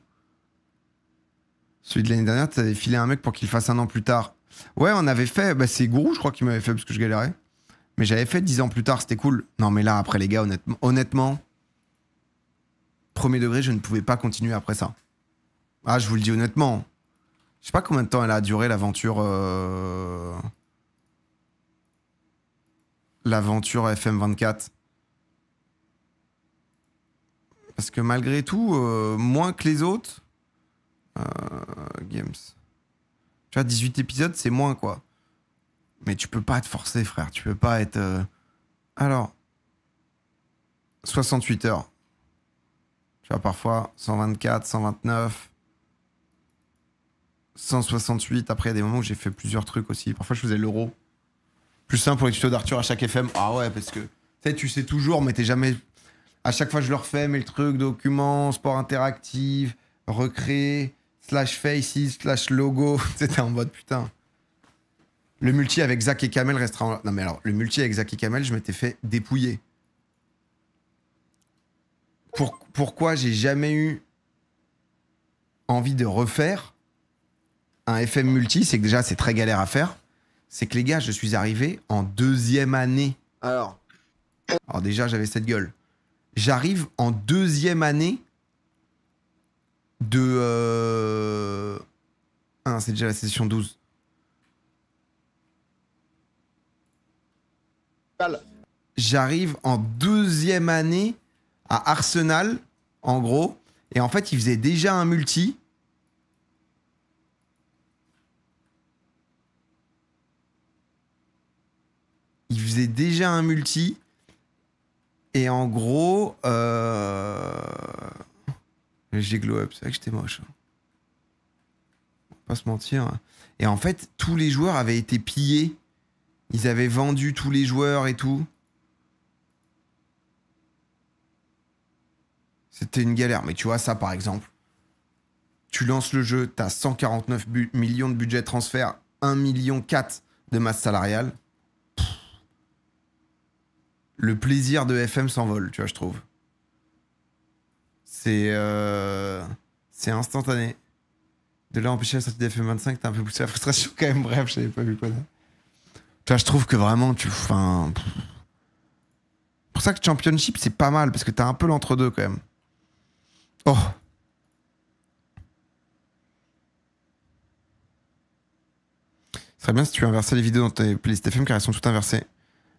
Celui de l'année dernière, t'avais filé un mec pour qu'il fasse 1 an plus tard. Ouais, on avait fait... Bah, c'est Gourou, je crois, qui m'avait fait parce que je galérais. Mais j'avais fait 10 ans plus tard, c'était cool. Non, mais là, après, les gars, honnêtement, premier degré, je ne pouvais pas continuer après ça. Ah, je vous le dis honnêtement. Je sais pas combien de temps elle a duré, l'aventure... L'aventure FM24. Parce que malgré tout, moins que les autres... Games. Tu vois, 18 épisodes, c'est moins, quoi. Mais tu peux pas te forcer, frère. Tu peux pas être... Alors... 68 heures. Tu vois, parfois, 124, 129... 168. Après, il y a des moments où j'ai fait plusieurs trucs aussi. Parfois, je faisais l'euro. Plus simple pour les tutos d'Arthur à chaque FM. Ah ouais, parce que... Tu sais toujours, mais t'es jamais... À chaque fois, je le refais, mais le truc, document, sport interactif, recréer... /faces, /logo, c'était en mode putain. Le multi avec Zach et Kamel restera en... Non mais alors, le multi avec Zach et Kamel, je m'étais fait dépouiller. Pourquoi j'ai jamais eu... envie de refaire un FM multi, c'est que déjà, c'est très galère à faire. C'est que les gars, je suis arrivé en 2e année. Alors déjà, j'avais cette gueule. J'arrive en 2e année de... Ah, c'est déjà la session 12. J'arrive en 2e année à Arsenal, en gros. Et en fait, il faisait déjà un multi. Il faisait déjà un multi. Et en gros... J'ai glow up. C'est vrai que j'étais moche. On va pas se mentir. Et en fait, tous les joueurs avaient été pillés. Ils avaient vendu tous les joueurs et tout. C'était une galère. Mais tu vois, ça, par exemple. Tu lances le jeu, t'as 149 millions de budget transfert, 1,4 million de masse salariale. Le plaisir de FM s'envole, tu vois, je trouve. C'est instantané. De là, empêcher la sortie de FM25, t'as un peu poussé la frustration quand même. Bref, j'avais pas vu quoi. Tu vois, je trouve que vraiment, Enfin... Pour ça que Championship, c'est pas mal, parce que t'as un peu l'entre-deux quand même. Oh. Ce serait bien si tu inversais les vidéos dans tes playlists FM, car elles sont toutes inversées.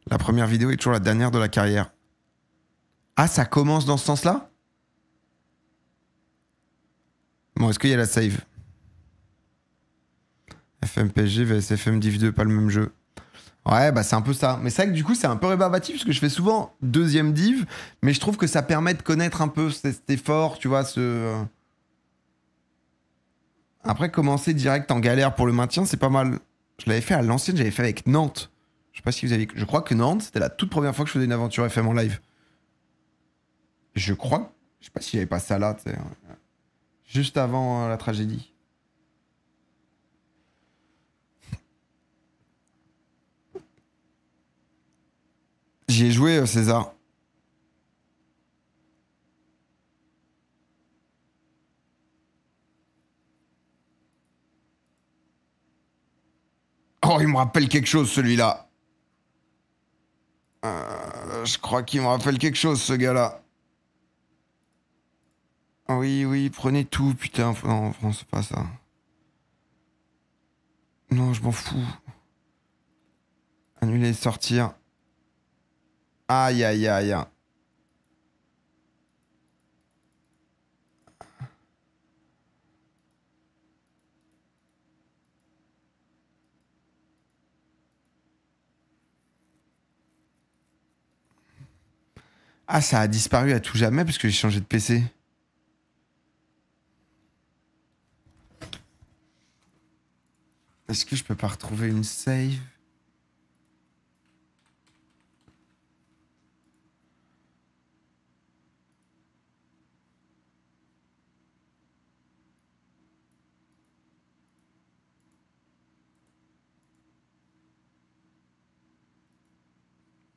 La première vidéo est toujours la dernière de la carrière. Ah, ça commence dans ce sens-là? Bon, est-ce qu'il y a la save? FM PSG vs FM Div 2, pas le même jeu. Ouais, bah c'est un peu ça. Mais c'est vrai que du coup, c'est un peu rébarbatif parce que je fais souvent 2e div, mais je trouve que ça permet de connaître un peu cet effort, tu vois, Après, commencer direct en galère pour le maintien, c'est pas mal. Je l'avais fait à l'ancienne, j'avais fait avec Nantes. Je sais pas si vous avez... Je crois que Nantes, c'était la toute première fois que je faisais une aventure FM en live. Je crois. Je sais pas si j'avais pas ça là, tu sais. Juste avant la tragédie. J'y ai joué, César. Oh, il me rappelle quelque chose, celui-là. Je crois qu'il me rappelle quelque chose, ce gars-là. Oui, oui, prenez tout, putain. Non, c'est pas ça. Non, je m'en fous. Annuler, sortir. Aïe, aïe, aïe. Ah, ça a disparu à tout jamais parce que j'ai changé de PC. Est-ce que je peux pas retrouver une save?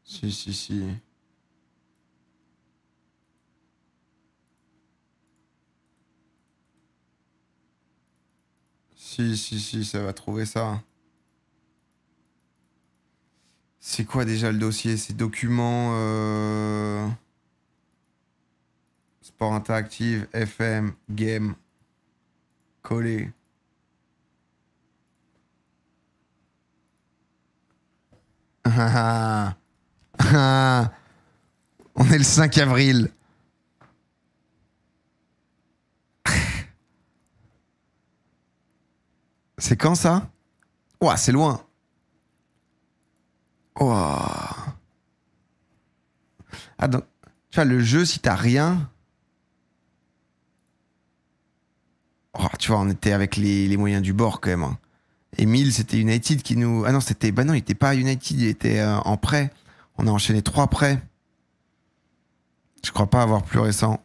Si, si, si. Si, si, si, ça va trouver ça. C'est quoi déjà le dossier? C'est documents... Sport interactif, FM, game, collé. Ah, ah, ah. On est le 5 avril. C'est quand ça? Ouah, c'est loin. Ouah. Ah, donc, tu vois, le jeu, si t'as rien... Oh, tu vois, on était avec les moyens du bord quand même. Hein. Emile, c'était United qui nous... Ah non, c'était... Bah non, il était pas à United, il était en prêt. On a enchaîné 3 prêts. Je crois pas avoir plus récent.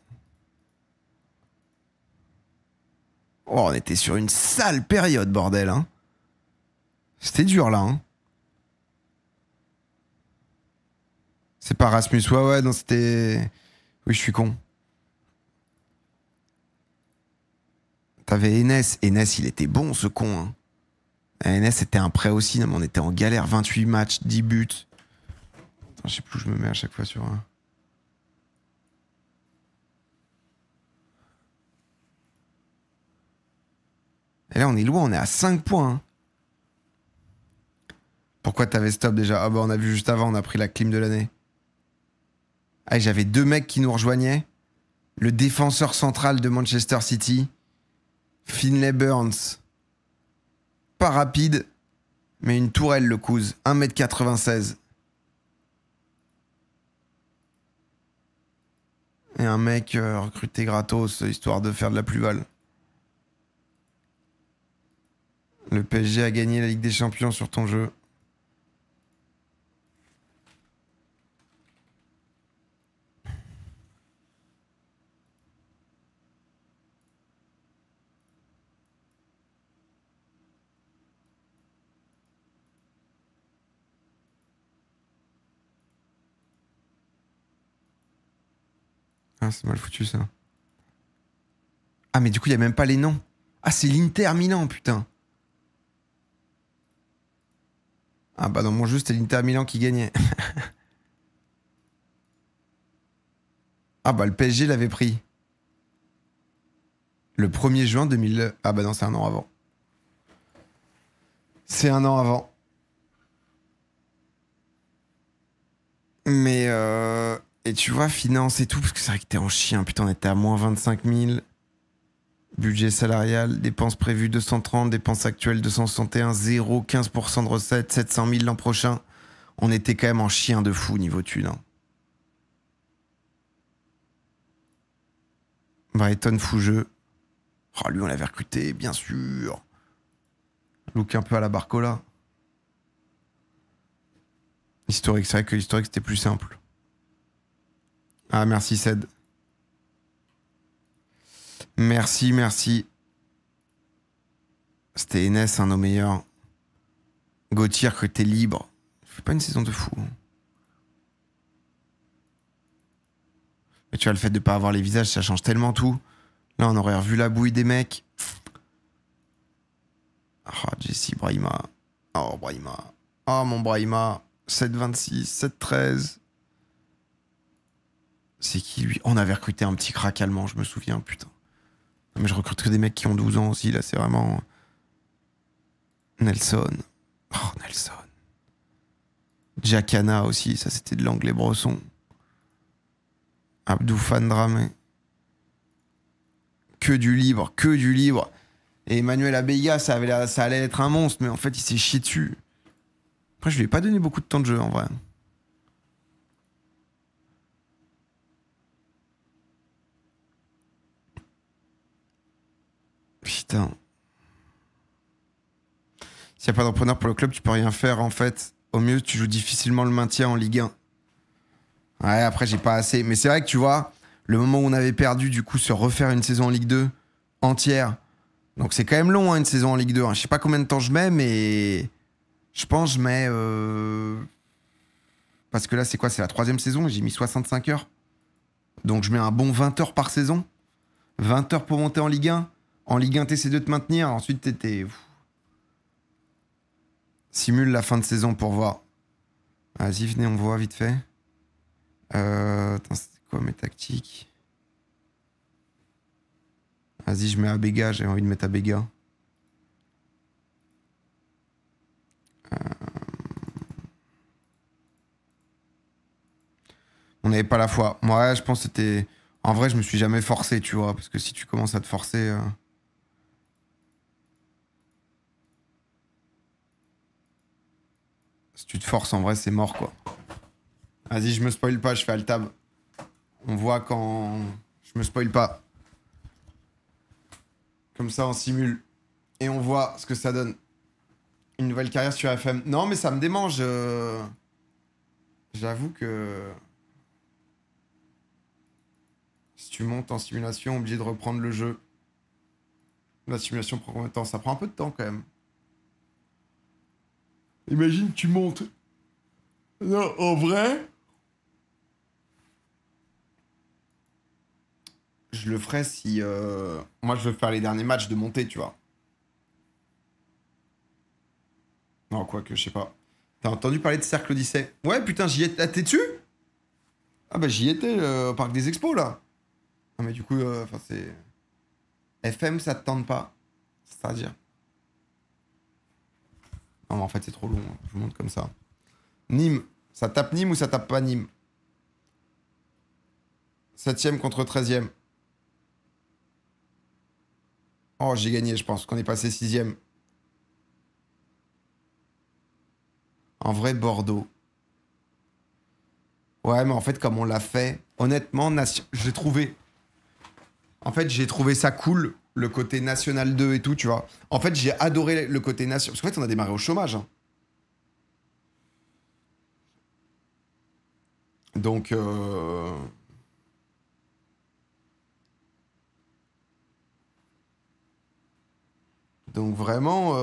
Oh, on était sur une sale période, bordel. Hein. C'était dur, là. Hein. C'est pas Rasmus. Ouais, ouais, non, c'était... Oui, je suis con. T'avais Enes. Enes, il était bon, ce con. Hein. Enes était un prêt aussi. Non, mais on était en galère. 28 matchs, 10 buts. Attends, je sais plus où je me mets à chaque fois sur un. Et là, on est loin. On est à 5 points. Hein. Pourquoi t'avais stop déjà? Ah bah on a vu juste avant. On a pris la clim de l'année. Ah, j'avais 2 mecs qui nous rejoignaient. Le défenseur central de Manchester City. Finlay Burns. Pas rapide, mais une tourelle le couse. 1m96. Et un mec recruté gratos, histoire de faire de la plus-value. Le PSG a gagné la Ligue des Champions sur ton jeu. Ah, c'est mal foutu ça. Ah, mais du coup, il n'y a même pas les noms. Ah, c'est l'Inter Milan, putain. Ah, bah dans mon jeu, c'était l'Inter Milan qui gagnait. Ah, bah le PSG l'avait pris. Le 1er juin 2000. Ah, bah non, c'est un an avant. C'est un an avant. Mais et tu vois, finance et tout, parce que c'est vrai que t'es en chien. Putain, on était à moins 25 000. Budget salarial, dépenses prévues 230, dépenses actuelles 261, 0, 15% de recettes, 700 000 l'an prochain. On était quand même en chien de fou niveau thune. Hein. Brighton fou jeu. Oh, lui, on l'avait recruté, bien sûr. Look un peu à la Barcola. Historique, c'est vrai que l'historique, c'était plus simple. Ah, merci, Ced. Merci, merci. C'était Enes, un de nos meilleurs. Gauthier, que t'es libre. Fais pas une saison de fou. Mais tu vois, le fait de pas avoir les visages, ça change tellement tout. Là, on aurait revu la bouille des mecs. Ah, Jesse, Brahima. Oh, Brahima. Oh, mon Brahima. 7,26, 7,13. C'est qui, lui? On avait recruté un petit crack allemand, je me souviens, putain. Mais je recrute que des mecs qui ont 12 ans aussi, là, c'est vraiment... Nelson. Oh, Nelson. Jacana aussi, ça c'était de l'anglais bresson. Abdou Fan Dramé. Que du libre, que du libre. Et Emmanuel Abeyga, ça allait être un monstre, mais en fait, il s'est chié dessus. Après, je lui ai pas donné beaucoup de temps de jeu, en vrai. Putain. S'il n'y a pas d'entraîneur pour le club, tu peux rien faire, en fait. Au mieux, tu joues difficilement le maintien en Ligue 1. Ouais, après, j'ai pas assez. Mais c'est vrai que, tu vois, le moment où on avait perdu, du coup, se refaire une saison en Ligue 2 entière. Donc, c'est quand même long, hein, une saison en Ligue 2. Hein. Je sais pas combien de temps je mets, mais... Je pense que je mets... Parce que là, c'est quoi? C'est la 3e saison et j'ai mis 65 heures. Donc, je mets un bon 20 heures par saison. 20 heures pour monter en Ligue 1. En Ligue 1, t'essaies de te maintenir. Ensuite, t'étais... Simule la fin de saison pour voir. Vas-y, venez, on voit vite fait. Attends, c'était quoi mes tactiques? Vas-y, je mets Abega. J'ai envie de mettre Abega. On n'avait pas la foi. Moi, je pense que c'était... En vrai, je me suis jamais forcé, tu vois. Parce que si tu commences à te forcer... Si tu te forces, en vrai, c'est mort, quoi. Vas-y, je me spoil pas, je fais Altab. On voit quand... Je me spoil pas. Comme ça, on simule. Et on voit ce que ça donne. Une nouvelle carrière sur FM. Non, mais ça me démange. J'avoue que... Si tu montes en simulation, obligé de reprendre le jeu. La simulation prend combien de temps? Ça prend un peu de temps, quand même. Imagine, tu montes. Non, en vrai... je le ferais si... Moi, je veux faire les derniers matchs de montée, tu vois. Non, quoique, je sais pas. T'as entendu parler de Cercle Odyssée? Ouais, putain, j'y étais. Ah, t'es dessus? Ah bah j'y étais au parc des expos, là. Non, mais du coup, enfin, c'est... FM, ça te tente pas? C'est-à-dire... Non, mais en fait, c'est trop long. Hein. Je vous montre comme ça. Nîmes. Ça tape Nîmes ou ça tape pas Nîmes? 7ème contre 13ème. Oh, j'ai gagné, je pense, qu'on est passé 6ème. En vrai, Bordeaux. Ouais, mais en fait, comme on l'a fait, honnêtement, j'ai trouvé. En fait, j'ai trouvé ça cool, le côté National 2 et tout, tu vois. En fait, j'ai adoré le côté National. Parce qu'en fait, on a démarré au chômage. Hein. Donc, donc vraiment,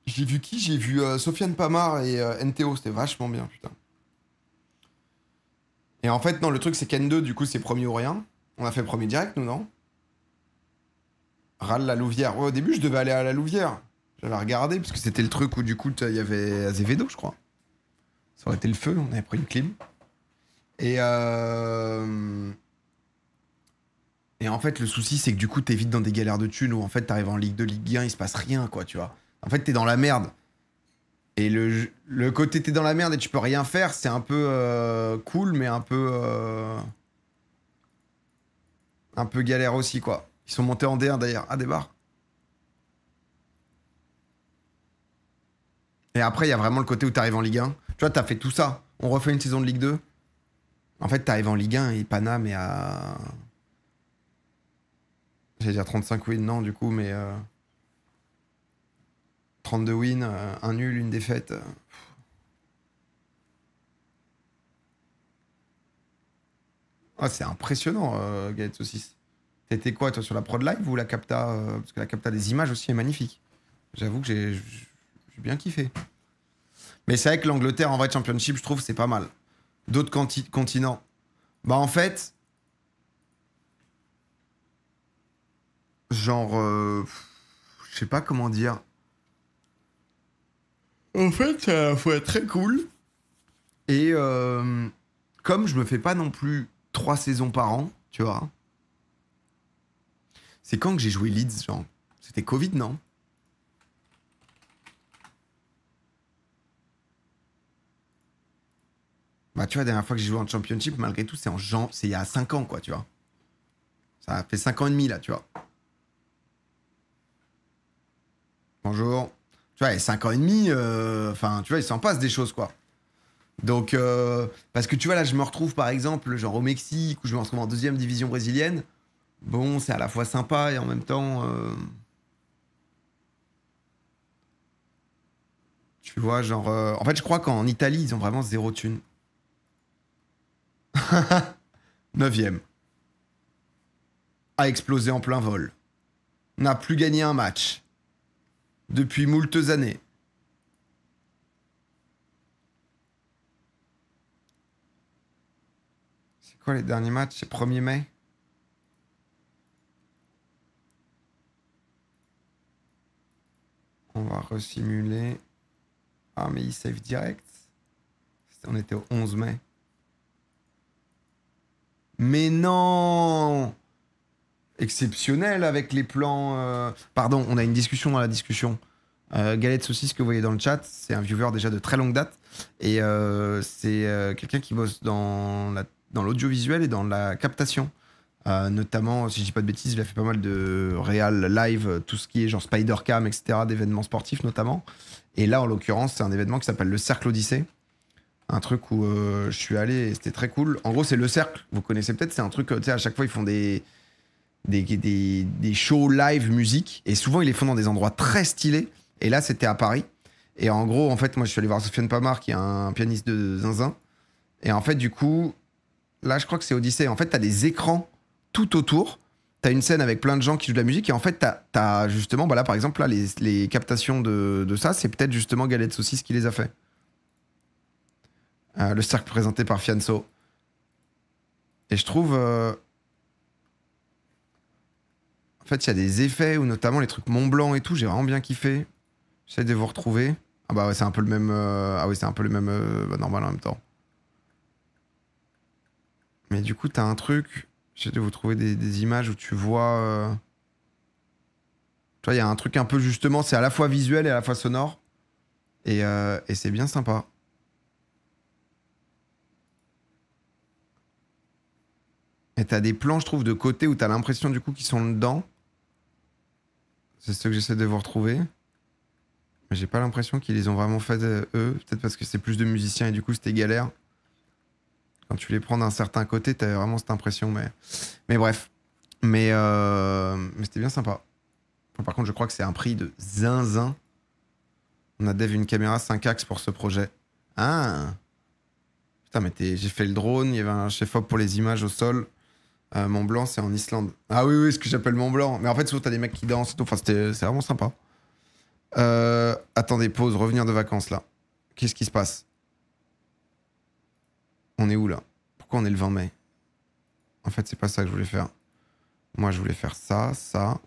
j'ai vu qui? J'ai vu Sofiane Pamar et NTO, c'était vachement bien, putain. Et en fait, non, le truc, c'est qu'N2, du coup, c'est premier ou rien. On a fait premier direct, nous, non? Râle la Louvière. Ouais, au début, je devais aller à la Louvière. J'avais regardé, parce que c'était le truc où, du coup, il y avait Azevedo, je crois. Ça aurait été le feu, on avait pris une clim. Et en fait, le souci, c'est que du coup, t'es vite dans des galères de thunes où en fait, t'arrives en Ligue 2, Ligue 1, il se passe rien, quoi, tu vois. En fait, t'es dans la merde. Et le côté t'es dans la merde et tu peux rien faire, c'est un peu cool, mais un peu galère aussi, quoi. Ils sont montés en D1 d'ailleurs. Ah, des bars. Et après, il y a vraiment le côté où t'arrives en Ligue 1. Tu vois, t'as fait tout ça. On refait une saison de Ligue 2. En fait, t'arrives en Ligue 1 et Paname est à. J'allais dire 35 wins, non, du coup, mais. 32 wins, un nul, une défaite. Ah, c'est impressionnant, Galette Saucisse. T'étais quoi, toi, sur la prod live ou la capta parce que la capta des images aussi est magnifique. J'avoue que j'ai bien kiffé. Mais c'est vrai que l'Angleterre, en vrai, Championship, je trouve, c'est pas mal. D'autres continents. Bah, en fait, genre, je sais pas comment dire. En fait, ça faut être très cool. Et comme je me fais pas non plus 3 saisons par an, tu vois. C'est quand que j'ai joué Leeds, genre. C'était Covid, non? Bah, tu vois, la dernière fois que j'ai joué en Championship, malgré tout, c'est c'est il y a 5 ans, quoi, tu vois. Ça a fait 5 ans et demi, là, tu vois. Bonjour. Tu vois, et 5 ans et demi, enfin, tu vois, il s'en passe des choses, quoi. Donc, parce que tu vois, là, je me retrouve, par exemple, genre au Mexique, où je me retrouve en deuxième division brésilienne. Bon, c'est à la fois sympa et en même temps... tu vois, genre... En fait, je crois qu'en Italie, ils ont vraiment zéro thune. 9ème. A explosé en plein vol. N'a plus gagné un match. Depuis moultes années. C'est quoi les derniers matchs? C'est 1er mai? On va resimuler. Ah, mais il save direct. On était au 11 mai. Mais non! Exceptionnel avec les plans. Pardon, on a une discussion dans la discussion. Galette Saucisse que vous voyez dans le chat, c'est un viewer déjà de très longue date. Et c'est quelqu'un qui bosse dans l'audiovisuel et dans la captation. Notamment, si je dis pas de bêtises, il a fait pas mal de réal live, tout ce qui est genre Spider-Cam, etc., d'événements sportifs notamment. Et là, en l'occurrence, c'est un événement qui s'appelle le Cercle Odyssée. Un truc où je suis allé et c'était très cool. En gros, c'est le Cercle, vous connaissez peut-être, c'est un truc, tu sais, à chaque fois, ils font des shows live musique. Et souvent, ils les font dans des endroits très stylés. Et là, c'était à Paris. Et en gros, en fait, moi, je suis allé voir Sofiane Pamar, qui est un pianiste de zinzin. Et en fait, du coup, là, je crois que c'est Odyssée. En fait, t'as des écrans tout autour. T'as une scène avec plein de gens qui jouent de la musique. Et en fait, t'as justement, bah là, par exemple, là, les captations de ça, c'est peut-être justement Galette Saucisse qui les a fait. Le cercle présenté par Fianso. Et je trouve... En fait, il y a des effets, ou notamment les trucs Mont Blanc et tout, j'ai vraiment bien kiffé. J'essaie de vous retrouver. Ah bah ouais, c'est un peu le même... Ah oui, c'est un peu le même normal en même temps. Mais du coup, t'as un truc... J'essaie de vous trouver des images où tu vois... Tu vois, il y a un truc un peu justement, c'est à la fois visuel et à la fois sonore. Et c'est bien sympa. Et t'as des plans, je trouve, de côté où t'as l'impression du coup qu'ils sont dedans. C'est ce que j'essaie de vous retrouver. Mais j'ai pas l'impression qu'ils les ont vraiment fait eux. Peut-être parce que c'est plus de musiciens et du coup c'était galère. Quand tu les prends d'un certain côté, t'as vraiment cette impression. Mais bref. Mais c'était bien sympa. Par contre, je crois que c'est un prix de zinzin. On a dev une caméra 5 axes pour ce projet. Ah! Putain, mais j'ai fait le drone, il y avait un chef-op pour les images au sol. Mont Blanc, c'est en Islande. Ah oui, oui, ce que j'appelle Mont Blanc. Mais en fait, souvent, t'as des mecs qui dansent et tout. Enfin, c'est vraiment sympa. Attendez, pause, revenir de vacances, là. Qu'est-ce qui se passe? On est où, là? Pourquoi on est le 20 mai? En fait, c'est pas ça que je voulais faire. Moi, je voulais faire ça, ça.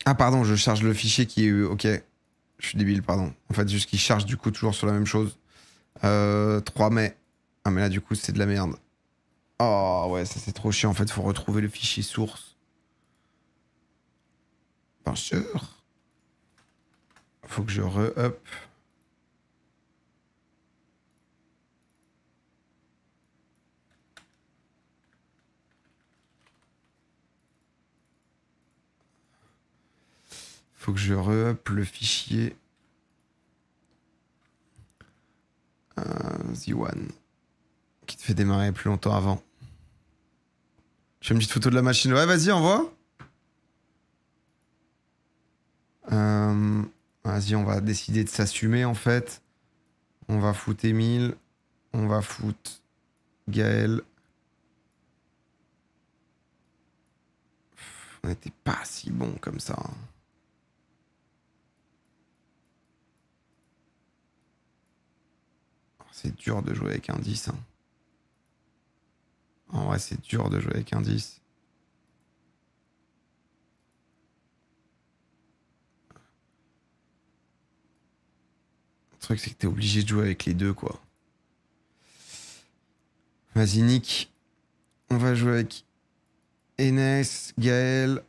Ah, pardon, je charge le fichier qui est... Ok, je suis débile, pardon. En fait, juste qu'il charge, du coup, toujours sur la même chose. 3 mai. Ah, mais là, du coup, c'est de la merde. Oh, ouais, ça, c'est trop chiant. En fait, faut retrouver le fichier source. Bien sûr. Faut que je re-up. Faut que je re-up le fichier. The One. Qui te fait démarrer plus longtemps avant. Je fais une petite photo de la machine. Ouais, vas-y, envoie. Vas-y, on va décider de s'assumer en fait. On va foutre Emile. On va foutre Gaël. On n'était pas si bon comme ça. C'est dur de jouer avec un 10. Hein. En vrai, c'est dur de jouer avec un 10. Le truc, c'est que t'es obligé de jouer avec les deux, quoi. Vas-y, Nick. On va jouer avec Enes, Gaël.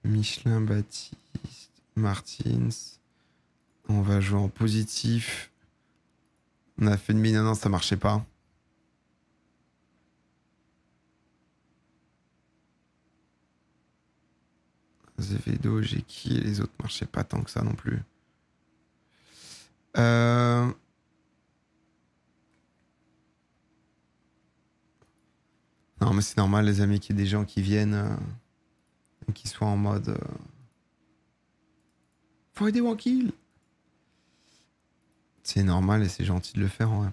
Michelin, Baptiste, Martins. On va jouer en positif. On a fait une mine, non, ça marchait pas. Zevedo, j'ai qui et les autres marchaient pas tant que ça non plus. Non, mais c'est normal, les amis, qu'il y ait des gens qui viennent et qui soient en mode. Faut aider Wankil. C'est normal et c'est gentil de le faire, ouais.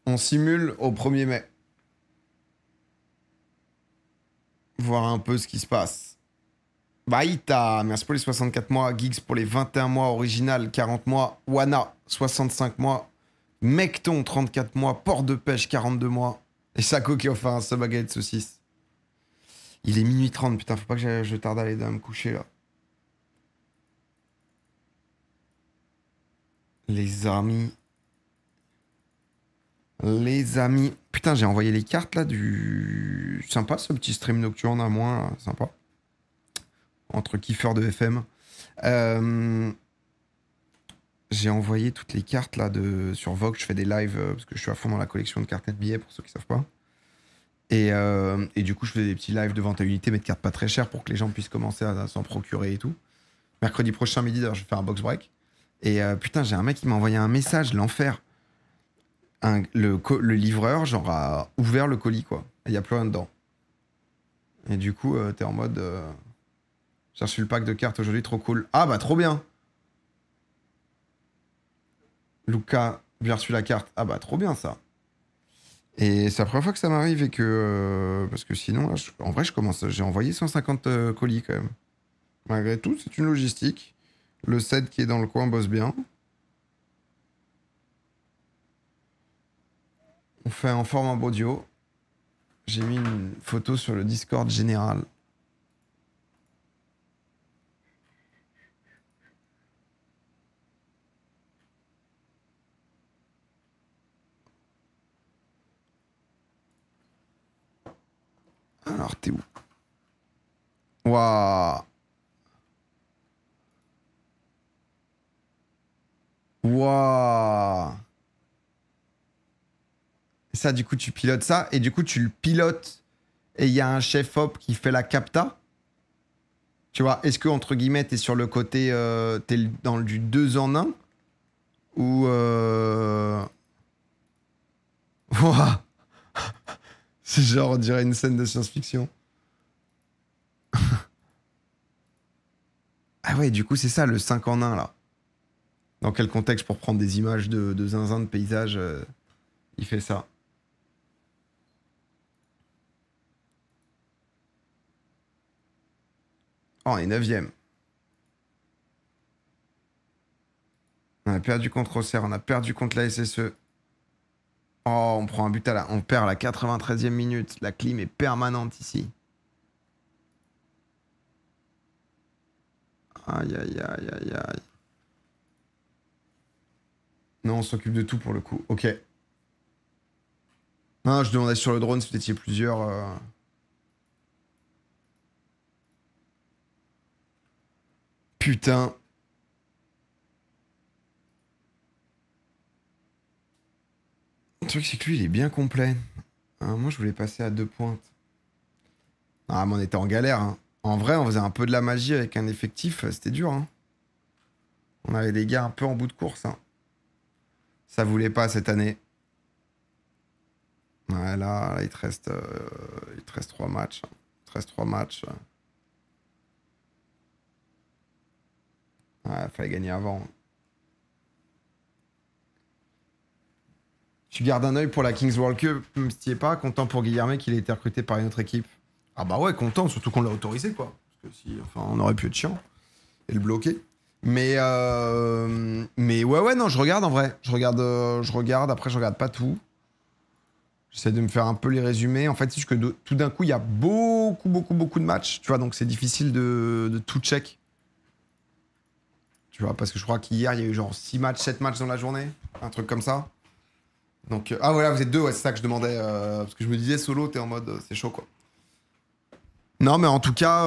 On simule au 1er mai. Voir un peu ce qui se passe. Baïta, merci pour les 64 mois. Geeks pour les 21 mois. Original, 40 mois. Wana, 65 mois. Mecton, 34 mois. Port de pêche, 42 mois. Et Sako qui offre un sub à de saucisse. Il est minuit 30, putain, faut pas que je tarde à aller me coucher là. Les amis. Les amis. Putain, j'ai envoyé les cartes là du. Sympa ce petit stream nocturne à moi, là. Sympa. Entre kiffeurs de FM. J'ai envoyé toutes les cartes là sur Vogue. Je fais des lives parce que je suis à fond dans la collection de cartes et de billets pour ceux qui savent pas. Et du coup, je fais des petits lives de vente à unité, mais de cartes pas très chères pour que les gens puissent commencer à s'en procurer et tout. Mercredi prochain midi, d'ailleurs, je vais faire un box break. Et putain, j'ai un mec qui m'a envoyé un message, l'enfer. le livreur, genre, a ouvert le colis, quoi. Il n'y a plus rien dedans. Et du coup, t'es en mode... j'ai reçu le pack de cartes aujourd'hui, trop cool. Ah bah, trop bien. Luca, j'ai reçu la carte. Ah bah, trop bien, ça. Et c'est la première fois que ça m'arrive et que... parce que sinon, là, en vrai, j'ai envoyé 150 colis, quand même. Malgré tout, c'est une logistique. Le set qui est dans le coin bosse bien. On fait en format audio. J'ai mis une photo sur le Discord général. Alors, t'es où? Waouh! Waouh! Ça, du coup, tu pilotes ça. Et du coup, tu le pilotes. Et il y a un chef-op qui fait la capta. Tu vois, est-ce que, entre guillemets, t'es sur le côté... t'es dans du 2 en 1? Ou... Waouh! C'est genre, on dirait une scène de science-fiction. Ah ouais, du coup, c'est ça, le 5 en 1, là. Dans quel contexte pour prendre des images de zinzin, de paysages il fait ça. Oh, on est 9ème. On a perdu contre Auxerre, on a perdu contre la SSE. Oh, on prend un but on perd à la 93e minute. La clim est permanente ici. Aïe, aïe, aïe, aïe, aïe. Non, on s'occupe de tout pour le coup. Ok. Non, je demandais sur le drone si vous étiez plusieurs. Putain. Le truc, c'est que lui, il est bien complet. Moi, je voulais passer à 2 pointes. Ah, mais on était en galère. Hein. En vrai, on faisait un peu de la magie avec un effectif. C'était dur. Hein. On avait des gars un peu en bout de course. Hein. Ça voulait pas cette année. Ouais, là, il te reste 3 matchs. Il te reste 3 matchs. Ouais, fallait gagner avant. Tu gardes un œil pour la Kings World Cup, même si tu es pas content pour Guillermet qu'il ait été recruté par une autre équipe. Ah bah ouais, content, surtout qu'on l'a autorisé, quoi. Parce que si, enfin, on aurait pu être chiant et le bloquer. Mais ouais, non, je regarde en vrai. Je regarde, après je regarde pas tout. J'essaie de me faire un peu les résumés. En fait, c'est juste que tout d'un coup, il y a beaucoup de matchs, tu vois, donc c'est difficile de tout check. Tu vois, parce que je crois qu'hier, il y a eu genre 6 matchs, 7 matchs dans la journée, un truc comme ça. Donc, ah voilà, vous êtes 2, ouais, c'est ça que je demandais. Parce que je me disais, solo, t'es en mode, c'est chaud, quoi. Non, mais en tout cas...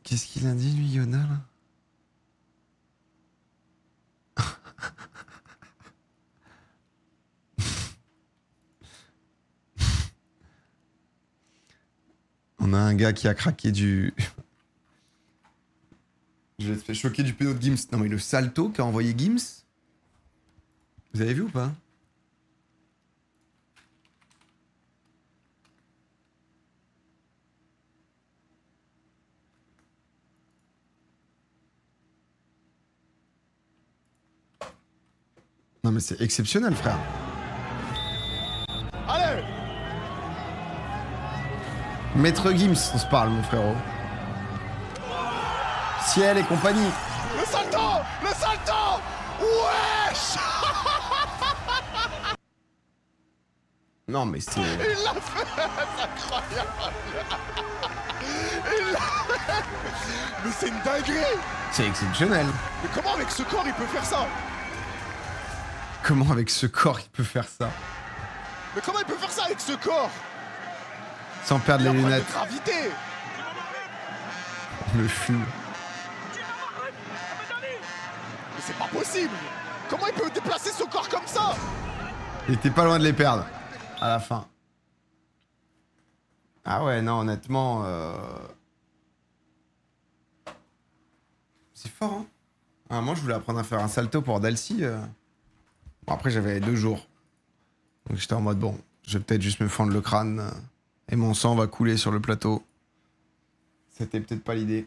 Qu'est-ce qu'il a dit, lui, Yona, là? On a un gars qui a craqué du... Je vais te faire choquer du pédo de Gims. Non, mais le salto qu'a envoyé Gims, vous avez vu ou pas? Non, mais c'est exceptionnel, frère. Allez! Maître Gims, on se parle, mon frérot. Ciel et compagnie. Le salto! Le salto! Wesh! Non, mais c'est... Il l'a fait! C'est incroyable! Il l'a fait! Mais c'est une dinguerie! C'est exceptionnel. Mais comment avec ce corps il peut faire ça? Comment avec ce corps il peut faire ça? Mais comment il peut faire ça avec ce corps? Sans perdre Il a les pas lunettes. de gravité! Le fou. Mais c'est pas possible! Comment il peut déplacer ce corps comme ça? Il était pas loin de les perdre. À la fin. Ah ouais, non, honnêtement... C'est fort, hein? Moi, je voulais apprendre à faire un salto pour Dalcy. Bon, après, j'avais 2 jours. Donc j'étais en mode, bon, je vais peut-être juste me fendre le crâne et mon sang va couler sur le plateau. C'était peut-être pas l'idée.